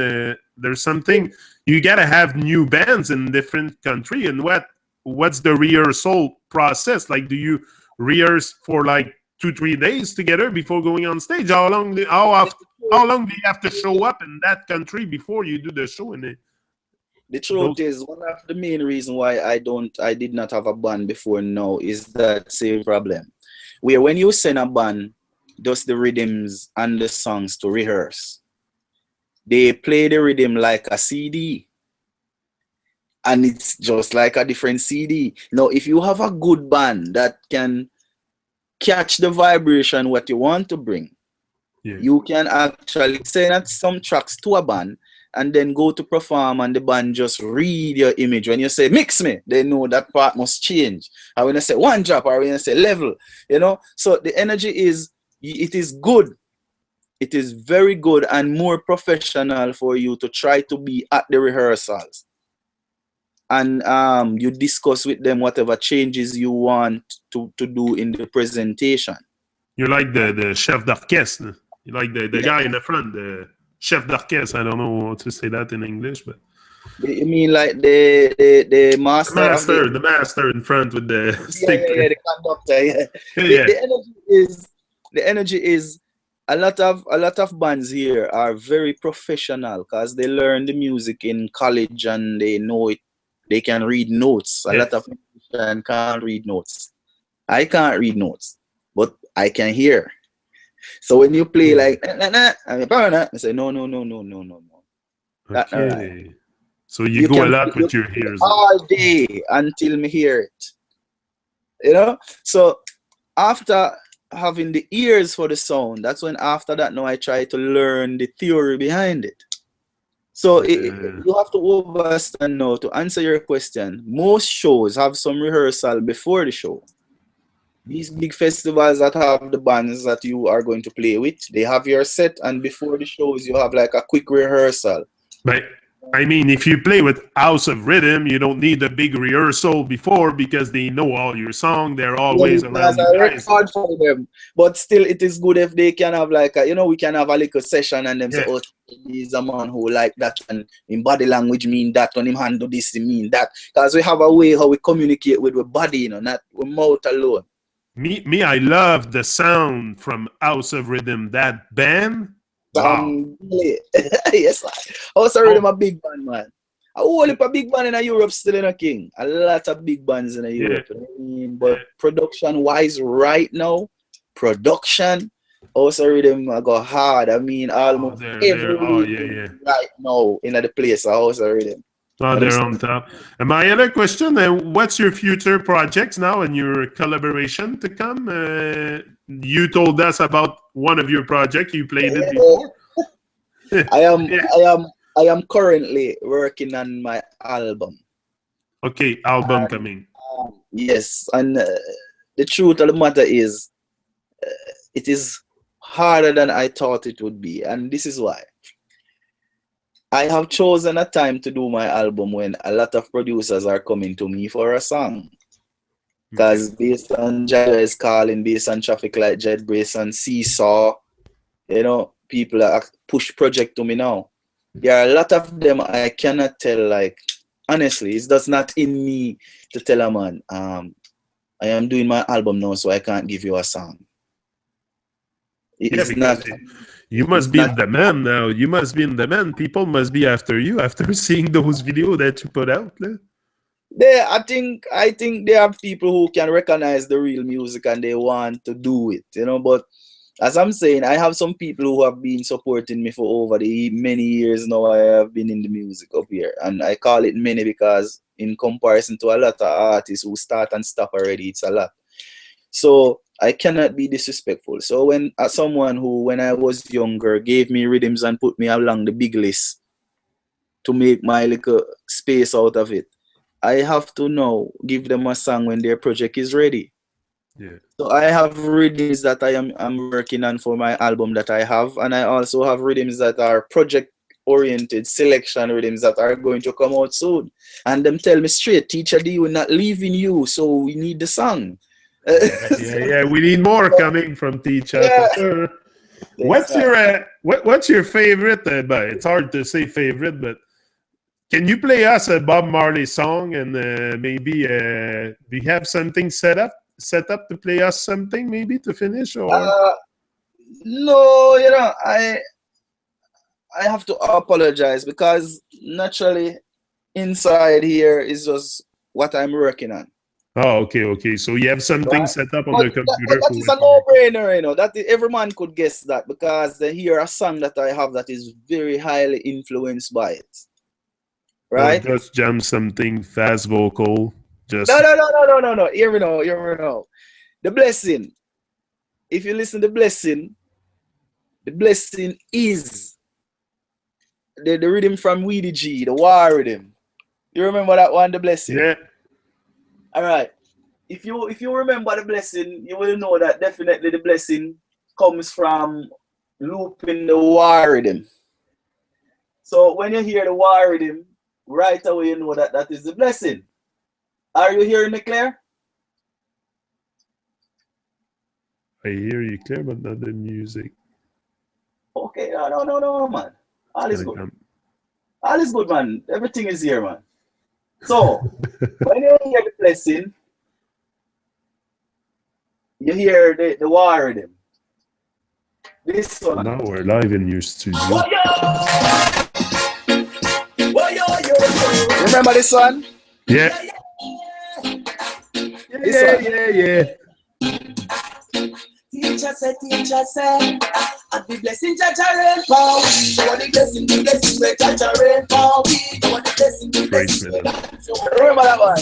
there's something, you gotta have new bands in different country. And what's the rehearsal process? Like, do you rehearse for like 2-3 days together before going on stage? How long do you have to show up in that country before you do the show in it? The truth is, one of the main reasons why I did not have a band before now is that same problem. Where when you send a band just the rhythms and the songs to rehearse, they play the rhythm like a CD. And it's just like a different CD. Now, if you have a good band that can catch the vibration, what you want to bring, you can actually send some tracks to a band and then go to perform, and the band just read your image. When you say mix me, they know that part must change. And when you say one drop, or when you say level, so the energy is good. It is very good and more professional for you to try to be at the rehearsals. And you discuss with them whatever changes you want to do in the presentation. You're like the chef d'orchestre. You're like the guy in the front, the chef d'orchestre. I don't know how to say that in English, but you mean like the master? The master in front with the stick. Yeah, the conductor. The energy is a lot of bands here are very professional because they learn the music in college and they know it. They can read notes. A lot of musicians can't read notes. I can't read notes, but I can hear. So when you play like I say no. Okay. Right. So you go a lot with your ears all day until me hear it. So after having the ears for the sound, that's when after that now I try to learn the theory behind it. So you have to understand now, to answer your question, most shows have some rehearsal before the show. These big festivals that have the bands that you are going to play with, they have your set, and before the shows you have like a quick rehearsal. But I mean, if you play with House of Rhythm, you don't need a big rehearsal before because they know all your song. They're always around you guys. Hard for them, but still, it is good if they can have like we can have a little session and them say, "Oh, he's a man who like that, and in body language mean that. When him hand do this, he mean that." Because we have a way how we communicate with our body, not with mouth alone. Me, I love the sound from House of Rhythm. That band. Wow. Yes, House of Rhythm a big band, man. A whole heap of big band in Europe still in a king. A lot of big bands in Europe. I mean, but production wise right now, production also rhythm I go hard. I mean almost every rhythm right now in the place also rhythm. Oh, they're on top. And my other question, what's your future projects now and your collaboration to come? You told us about one of your projects. You played it before. I am currently working on my album. Okay, album coming. Yes, and the truth of the matter is, it is harder than I thought it would be, and this is why. I have chosen a time to do my album when a lot of producers are coming to me for a song. Because based on Jada is calling, based on Traffic Light Jet, based on Seesaw, you know, people are push project to me now. There are a lot of them I cannot tell, like, honestly, it's just not in me to tell a man, I am doing my album now, so I can't give you a song. It's not. You must be in demand now. You must be in demand. People must be after you after seeing those videos that you put out. I think there are people who can recognize the real music and they want to do it, you know. But as I'm saying, I have some people who have been supporting me for over the many years now. I have been in the music up here, and I call it many because in comparison to a lot of artists who start and stop already, it's a lot. So I cannot be disrespectful. So when someone who, when I was younger, gave me rhythms and put me along the big list to make my little space out of it, I have to now give them a song when their project is ready. Yeah. So I have rhythms that I'm working on for my album that I have, and I also have rhythms that are project-oriented selection rhythms that are going to come out soon. And them tell me straight, Teacha Dee, we're not leaving you, so we need the song. Yeah, we need more coming from Teacha for sure. What's your favorite? But it's hard to say favorite, but can you play us a Bob Marley song and maybe we have something set up to play us something maybe to finish or? No, you know, I have to apologize because naturally inside here is just what I'm working on. Oh, okay. So you have something set up on the computer. That is a no-brainer, you know. That every man could guess that because they hear a song that I have that is very highly influenced by it. Right? Or just jam something fast vocal. Just No. Hear me now. The Blessing. If you listen to the Blessing is the rhythm from Weedy G, the war rhythm. You remember that one, The Blessing? Yeah. All right. If you remember The Blessing, you will know that definitely The Blessing comes from looping the war rhythm. So when you hear the war rhythm, right away you know that is The Blessing. Are you hearing me clear? I hear you clear, but not the music. Okay, no, man. All is good. All is good, man. Everything is here, man. So, when you hear The Blessing, you hear the war rhythm. This one. Now we're live in your studio. Remember this one? Yeah. Yeah. Teacher said, I'd be blessing Jaja rain for we. Don't want the blessing where Jaja rain for we. Don't want the blessing Remember that one?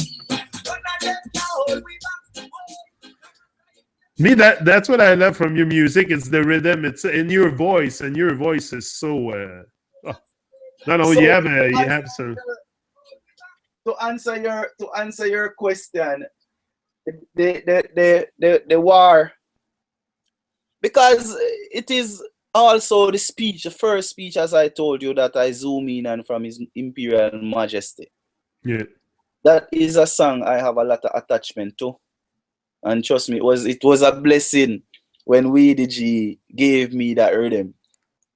Me, that's what I love from your music. It's the rhythm. It's in your voice, and your voice is so. You have some. To answer your question, the war, because it is also the first speech, as I told you, that I zoom in and from His Imperial Majesty. Yeah. That is a song I have a lot of attachment to. And trust me, it was a blessing when Weedy G gave me that rhythm.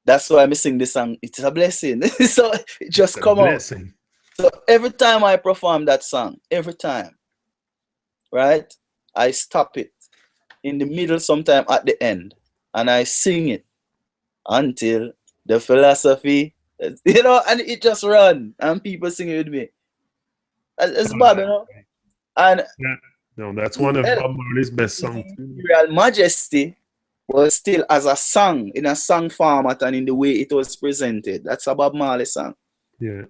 That's why I'm sing this song. It's a blessing. So it just come out. So every time I perform that song, every time, right, I stop it in the middle, sometime at the end, and I sing it until the philosophy You know, and it just run and people singing with me. It's Bob, you know. And Yeah. No, that's one of Bob Marley's best songs. Real Majesty was still as a song in a song format and in the way it was presented. That's a Bob Marley song. Yeah.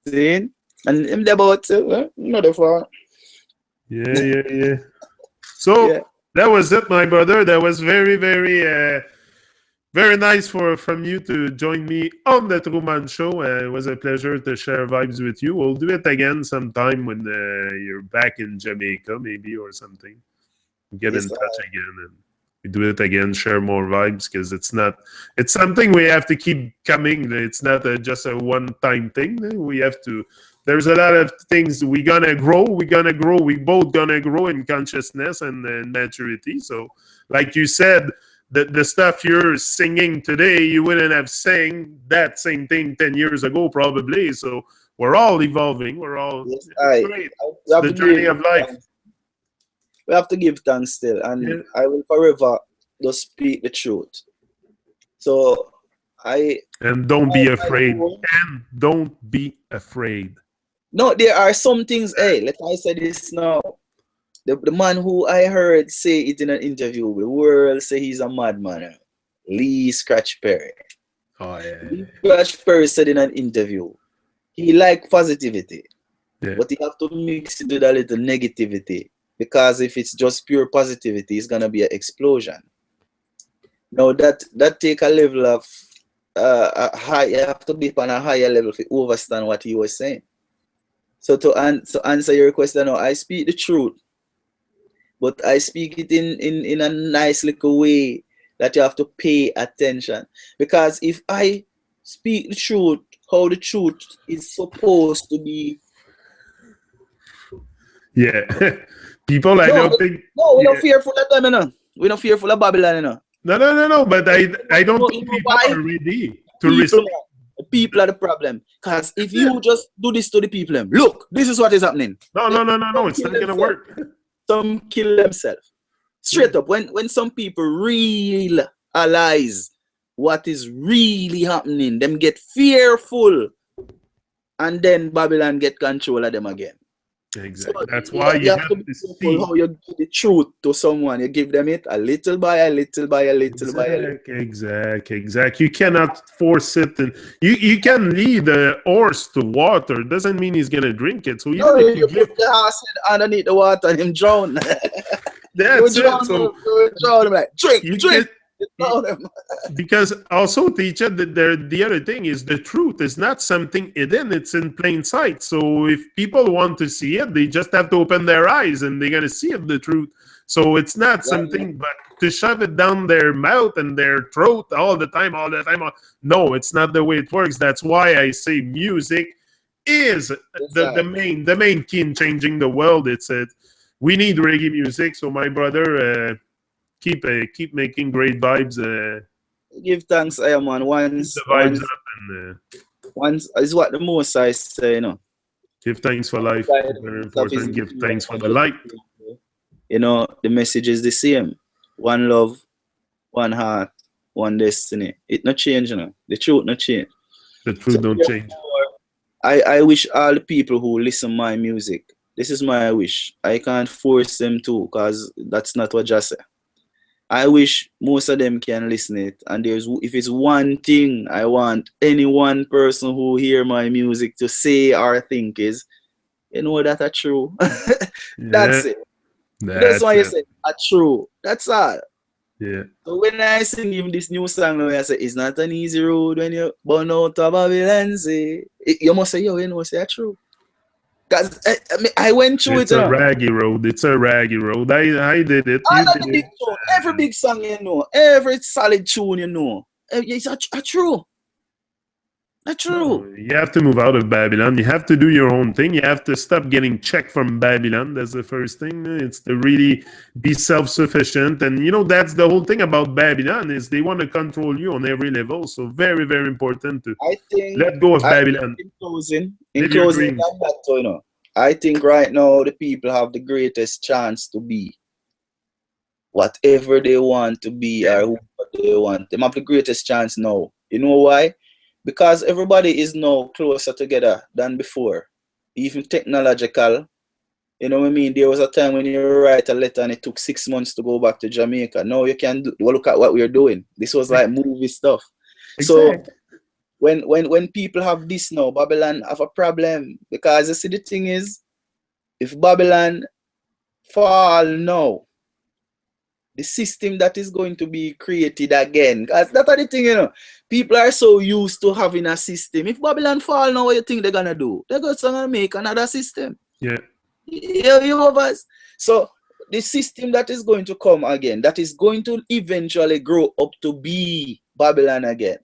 See? And him about another for. Yeah. So Yeah. that was it, my brother. That was very, very, very nice from you to join me on the TRU-MON show. It was a pleasure to share vibes with you. We'll do it again sometime when you're back in Jamaica, maybe, or something. Get in touch again and we do it again, share more vibes, because it's something we have to keep coming. It's not just a one-time thing. We have to. There's a lot of things we grow. We both gonna grow in consciousness and maturity. So, like you said, the stuff you're singing today, you wouldn't have sang that same thing 10 years ago, probably. So we're all evolving. We're all great. It's the journey of life. We have to give thanks still, and I will forever just speak the truth. So and don't be afraid. And don't be afraid. No, there are some things. Hey, let I say this now. The man who I heard say it in an interview, the world say he's a madman. Lee Scratch Perry. Oh yeah. Lee Scratch Perry said in an interview, he like positivity, but he have to mix it with a little negativity, because if it's just pure positivity, it's gonna be an explosion. Now that take a level of a high. You have to be on a higher level to understand what he was saying. So to answer your question now, I speak the truth, but I speak it in a nice little way that you have to pay attention. Because if I speak the truth, how the truth is supposed to be. Yeah. People, I don't think. No, we're not fearful of them, you know. We're not fearful of Babylon, you know. No. But I don't think people are ready to receive. The people are the problem. Because if you just do this to the people, look, this is what is happening. No. It's not going to work. Some kill themselves. Straight up. When some people realize what is really happening, them get fearful. And then Babylon get control of them again. Exactly. So that's why you have to see how you give the truth to someone. You give them it a little by a little by a little by a little. Exactly. You cannot force it, and you can lead a horse to water. Doesn't mean he's gonna drink it. So even if you put the horse underneath the water and him drown. That's it. So drown him like drink. Because also, Teacha, the other thing is the truth is not something hidden, it's in plain sight. So if people want to see it, they just have to open their eyes and they're going to see it, the truth. So it's not something, but to shove it down their mouth and their throat all the time. No, it's not the way it works. That's why I say music is the main key in changing the world. We need reggae music. So my brother, keep making great vibes. Give thanks, man. Once is what the most I say, you know. Give thanks for life. Very important. Give thanks for the light. You know, the message is the same. One love, one heart, one destiny. It not change, you know. The truth not change. The truth don't change. I wish all the people who listen my music, this is my wish. I can't force them to, because that's not what just say. I wish most of them can listen it. And if it's one thing I want any one person who hear my music to say or think is, you know, that's true. That's it. That's why you say true. That's all. Yeah. So when I sing even this new song, I say it's not an easy road when you burn out of Babylon. You must say, you know, say true. Because I went through it's a raggy road. It's a raggy road. I did it. Big tune. Every big song you know, every solid tune you know, it's a true. That's true. No, you have to move out of Babylon. You have to do your own thing. You have to stop getting checked from Babylon. That's the first thing. It's to really be self-sufficient. And, you know, that's the whole thing about Babylon is they want to control you on every level. So very, very important to let go of Babylon. In closing, I think right now the people have the greatest chance to be whatever they want to be or whoever they want. They have the greatest chance now. You know why? because everybody is now closer together than before, even technological. You know what I mean? There was a time when you write a letter and it took 6 months to go back to Jamaica. Now you can do, well, look at what we're doing. This was like movie stuff. Exactly. So when people have this now, Babylon have a problem, because you see, the thing is, if Babylon fall now, the system that is going to be created again, because that's the thing, you know, people are so used to having a system. If Babylon fall now, what you think they're gonna do? They're gonna make another system. Yeah. You know us. So the system that is going to come again, that is going to eventually grow up to be Babylon again.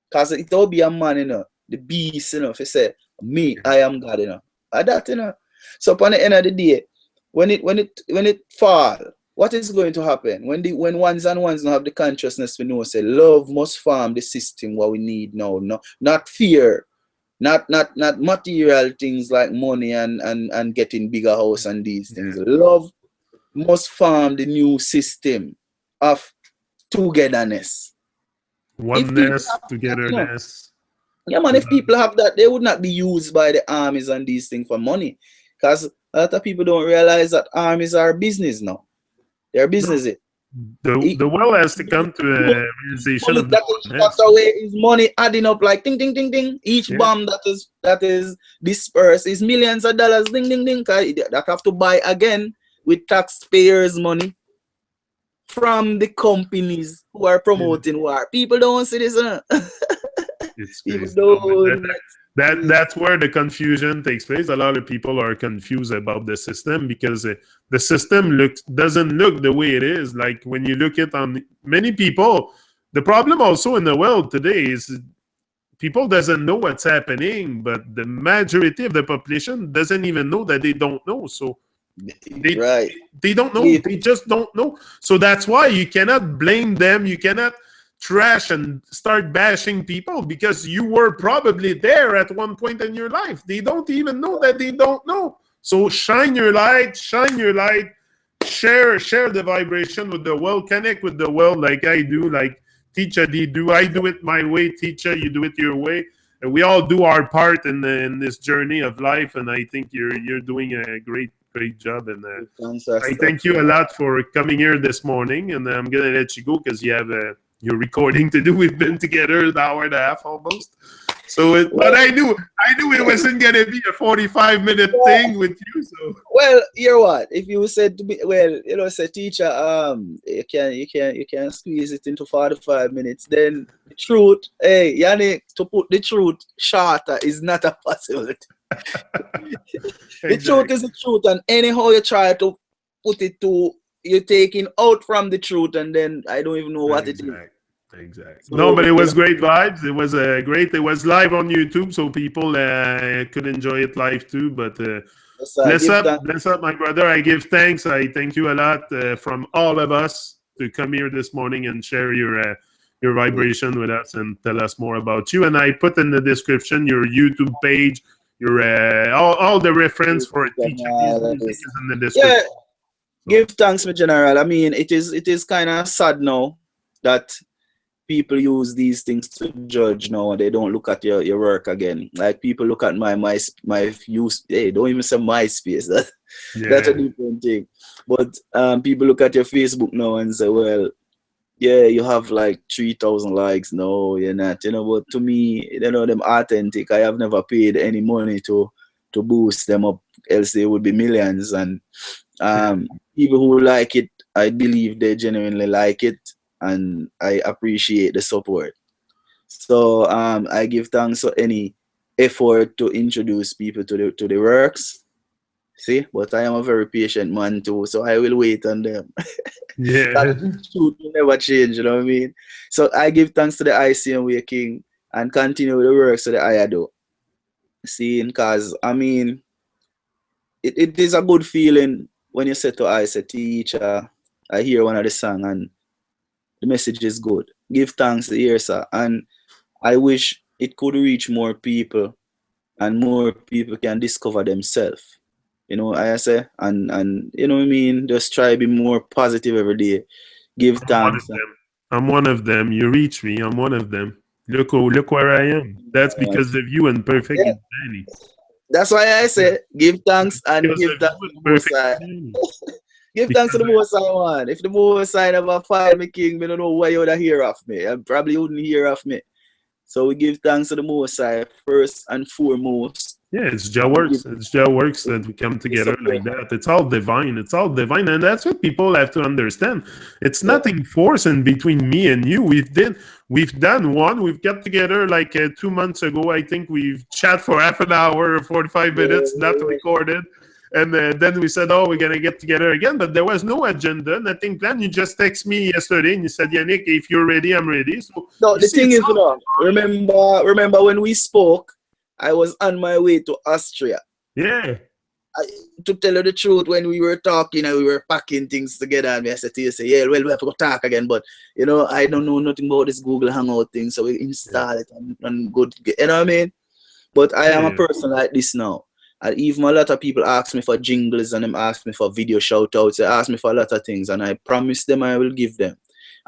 Because it will be a man, you know, the beast, you know, if you say, me, I am God, you know. That, you know. So upon the end of the day, when it fall, what is going to happen? When ones and ones don't have the consciousness, we know, say, love must form the system what we need now. No, not fear. Not material things like money and getting bigger house and these things. Love must form the new system of togetherness. Oneness, togetherness. Yeah, man, if people have that, they would not be used by the armies and these things for money. Because a lot of people don't realize that armies are business now. They're business. The world has to come to a realization of that away is money adding up like ding ding ding ding. Each bomb that is dispersed is millions of dollars, ding ding ding. That have to buy again with taxpayers' money from the companies who are promoting war. People don't see this, huh? It's crazy. That's where the confusion takes place. A lot of people are confused about the system because the system doesn't look the way it is. Like when you look at on many people, the problem also in the world today is people doesn't know what's happening, but the majority of the population doesn't even know that they don't know. So they don't know. They just don't know. So that's why you cannot blame them. You cannot trash and start bashing people because you were probably there at one point in your life. They don't even know that they don't know. So shine your light, share the vibration with the world, connect with the world like I do, like Teacha Dee do. I do it my way, Teacha, you do it your way. And we all do our part in this journey of life, and I think you're doing a great job. And I thank you a lot for coming here this morning, and I'm gonna let you go because you have your recording to do. We've been together an hour and a half almost. So, but I knew it wasn't gonna be a 45-minute thing with you. So well, you know what? If you said to me, well, you know, say teacher, you can squeeze it into 45 minutes. Then the truth, hey, Yannick, to put the truth shorter is not a possibility. The truth is the truth, and anyhow you try to put it to, you're taking out from the truth, and then I don't even know what it is. Exactly. So, no, but it was great vibes. It was great. It was live on YouTube, so people could enjoy it live too. But bless up, my brother. I give thanks. I thank you a lot from all of us to come here this morning and share your vibration with us and tell us more about you. And I put in the description your YouTube page, your all the reference for Teacha Dee is in the description. Yeah. Give thanks, my general. I mean, it is kind of sad now that people use these things to judge now. They don't look at your work again. Like people look at my use. Hey, don't even say MySpace. That's a different thing. But people look at your Facebook now and say, well, yeah, you have like 3,000 likes. No, you're not. You know, but to me, you know, them authentic. I have never paid any money to boost them up. Else they would be millions. And people who like it, I believe they genuinely like it, and I appreciate the support. So I give thanks for any effort to introduce people to the works. See, but I am a very patient man too, so I will wait on them. Yeah, the truth will never change, you know what I mean? So I give thanks to the ICMWay King and continue the works that I do. See, because I mean, it is a good feeling when you say to I say, teacher, I hear one of the song and the message is good. Give thanks here, sir. And I wish it could reach more people and more people can discover themselves. You know, I say, and you know what I mean? Just try to be more positive every day. Give thanks. I'm one of them. You reach me. I'm one of them. Look where I am. That's because of you and Perfect Yeah. and Danny. That's why I say give thanks and Because give of thanks you to and the Most Perfect High. and Danny. Give thanks to the Most High, man. If the Most High never fired me, King, I don't know why you would hear of me. I probably wouldn't hear of me. So we give thanks to the Most High first and foremost. Yeah, it's Jah works. It's Jah works that we come together like that. It's all divine. It's all divine, and that's what people have to understand. It's nothing forced in between me and you. We've done one. We've got together like 2 months ago. I think we've chat for half an hour or 45 minutes, not recorded. And then we said, oh, we're going to get together again. But there was no agenda, nothing planned. You just text me yesterday and you said, Yannick, if you're ready, I'm ready. So no, the thing is, remember when we spoke, I was on my way to Austria. Yeah. To tell you the truth, when we were talking and we were packing things together, and I said to you, yeah, well, we have to talk again. But, you know, I don't know nothing about this Google Hangout thing. So we install it and go to get, you know what I mean? But I am a person like this now. And even a lot of people ask me for jingles and them ask me for video shout outs. They ask me for a lot of things and I promise them I will give them.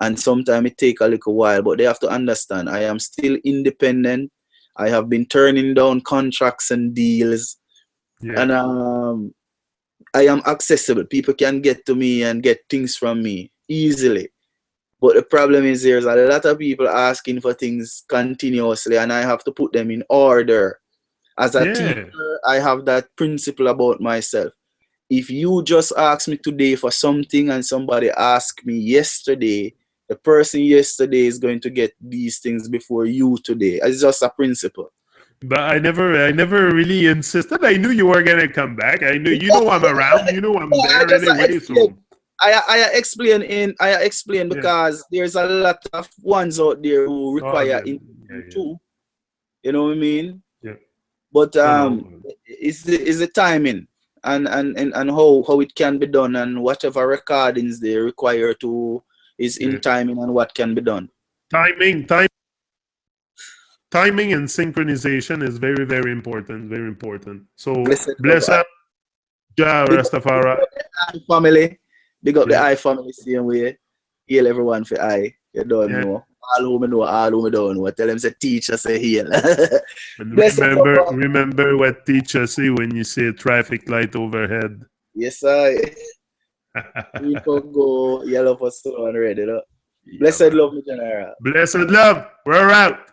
And sometimes it take a little while, but they have to understand I am still independent. I have been turning down contracts and deals. Yeah. And I am accessible. People can get to me and get things from me easily. But the problem is there's a lot of people asking for things continuously and I have to put them in order. As a teacher, I have that principle about myself. If you just ask me today for something and somebody asked me yesterday, the person yesterday is going to get these things before you today. It's just a principle. But I never really insisted. I knew you were gonna come back. I knew I'm around. You know I'm there anyway. So I explain because there's a lot of ones out there who require too. You know what I mean? Yeah. But it's the timing and how it can be done and whatever recordings they require to is in timing and what can be done. Timing and synchronization is very, very important. Very important. So bless up, Jah Rastafari. Family. Big up the I family same way. Heal everyone for I. You don't know. All who me know, all who me don't know. Tell them say Teacha say heal. remember what Teacha say when you see a traffic light overhead. Yes, sir. We can go yellow for someone ready. Blessed love, me general. Blessed love. We're out.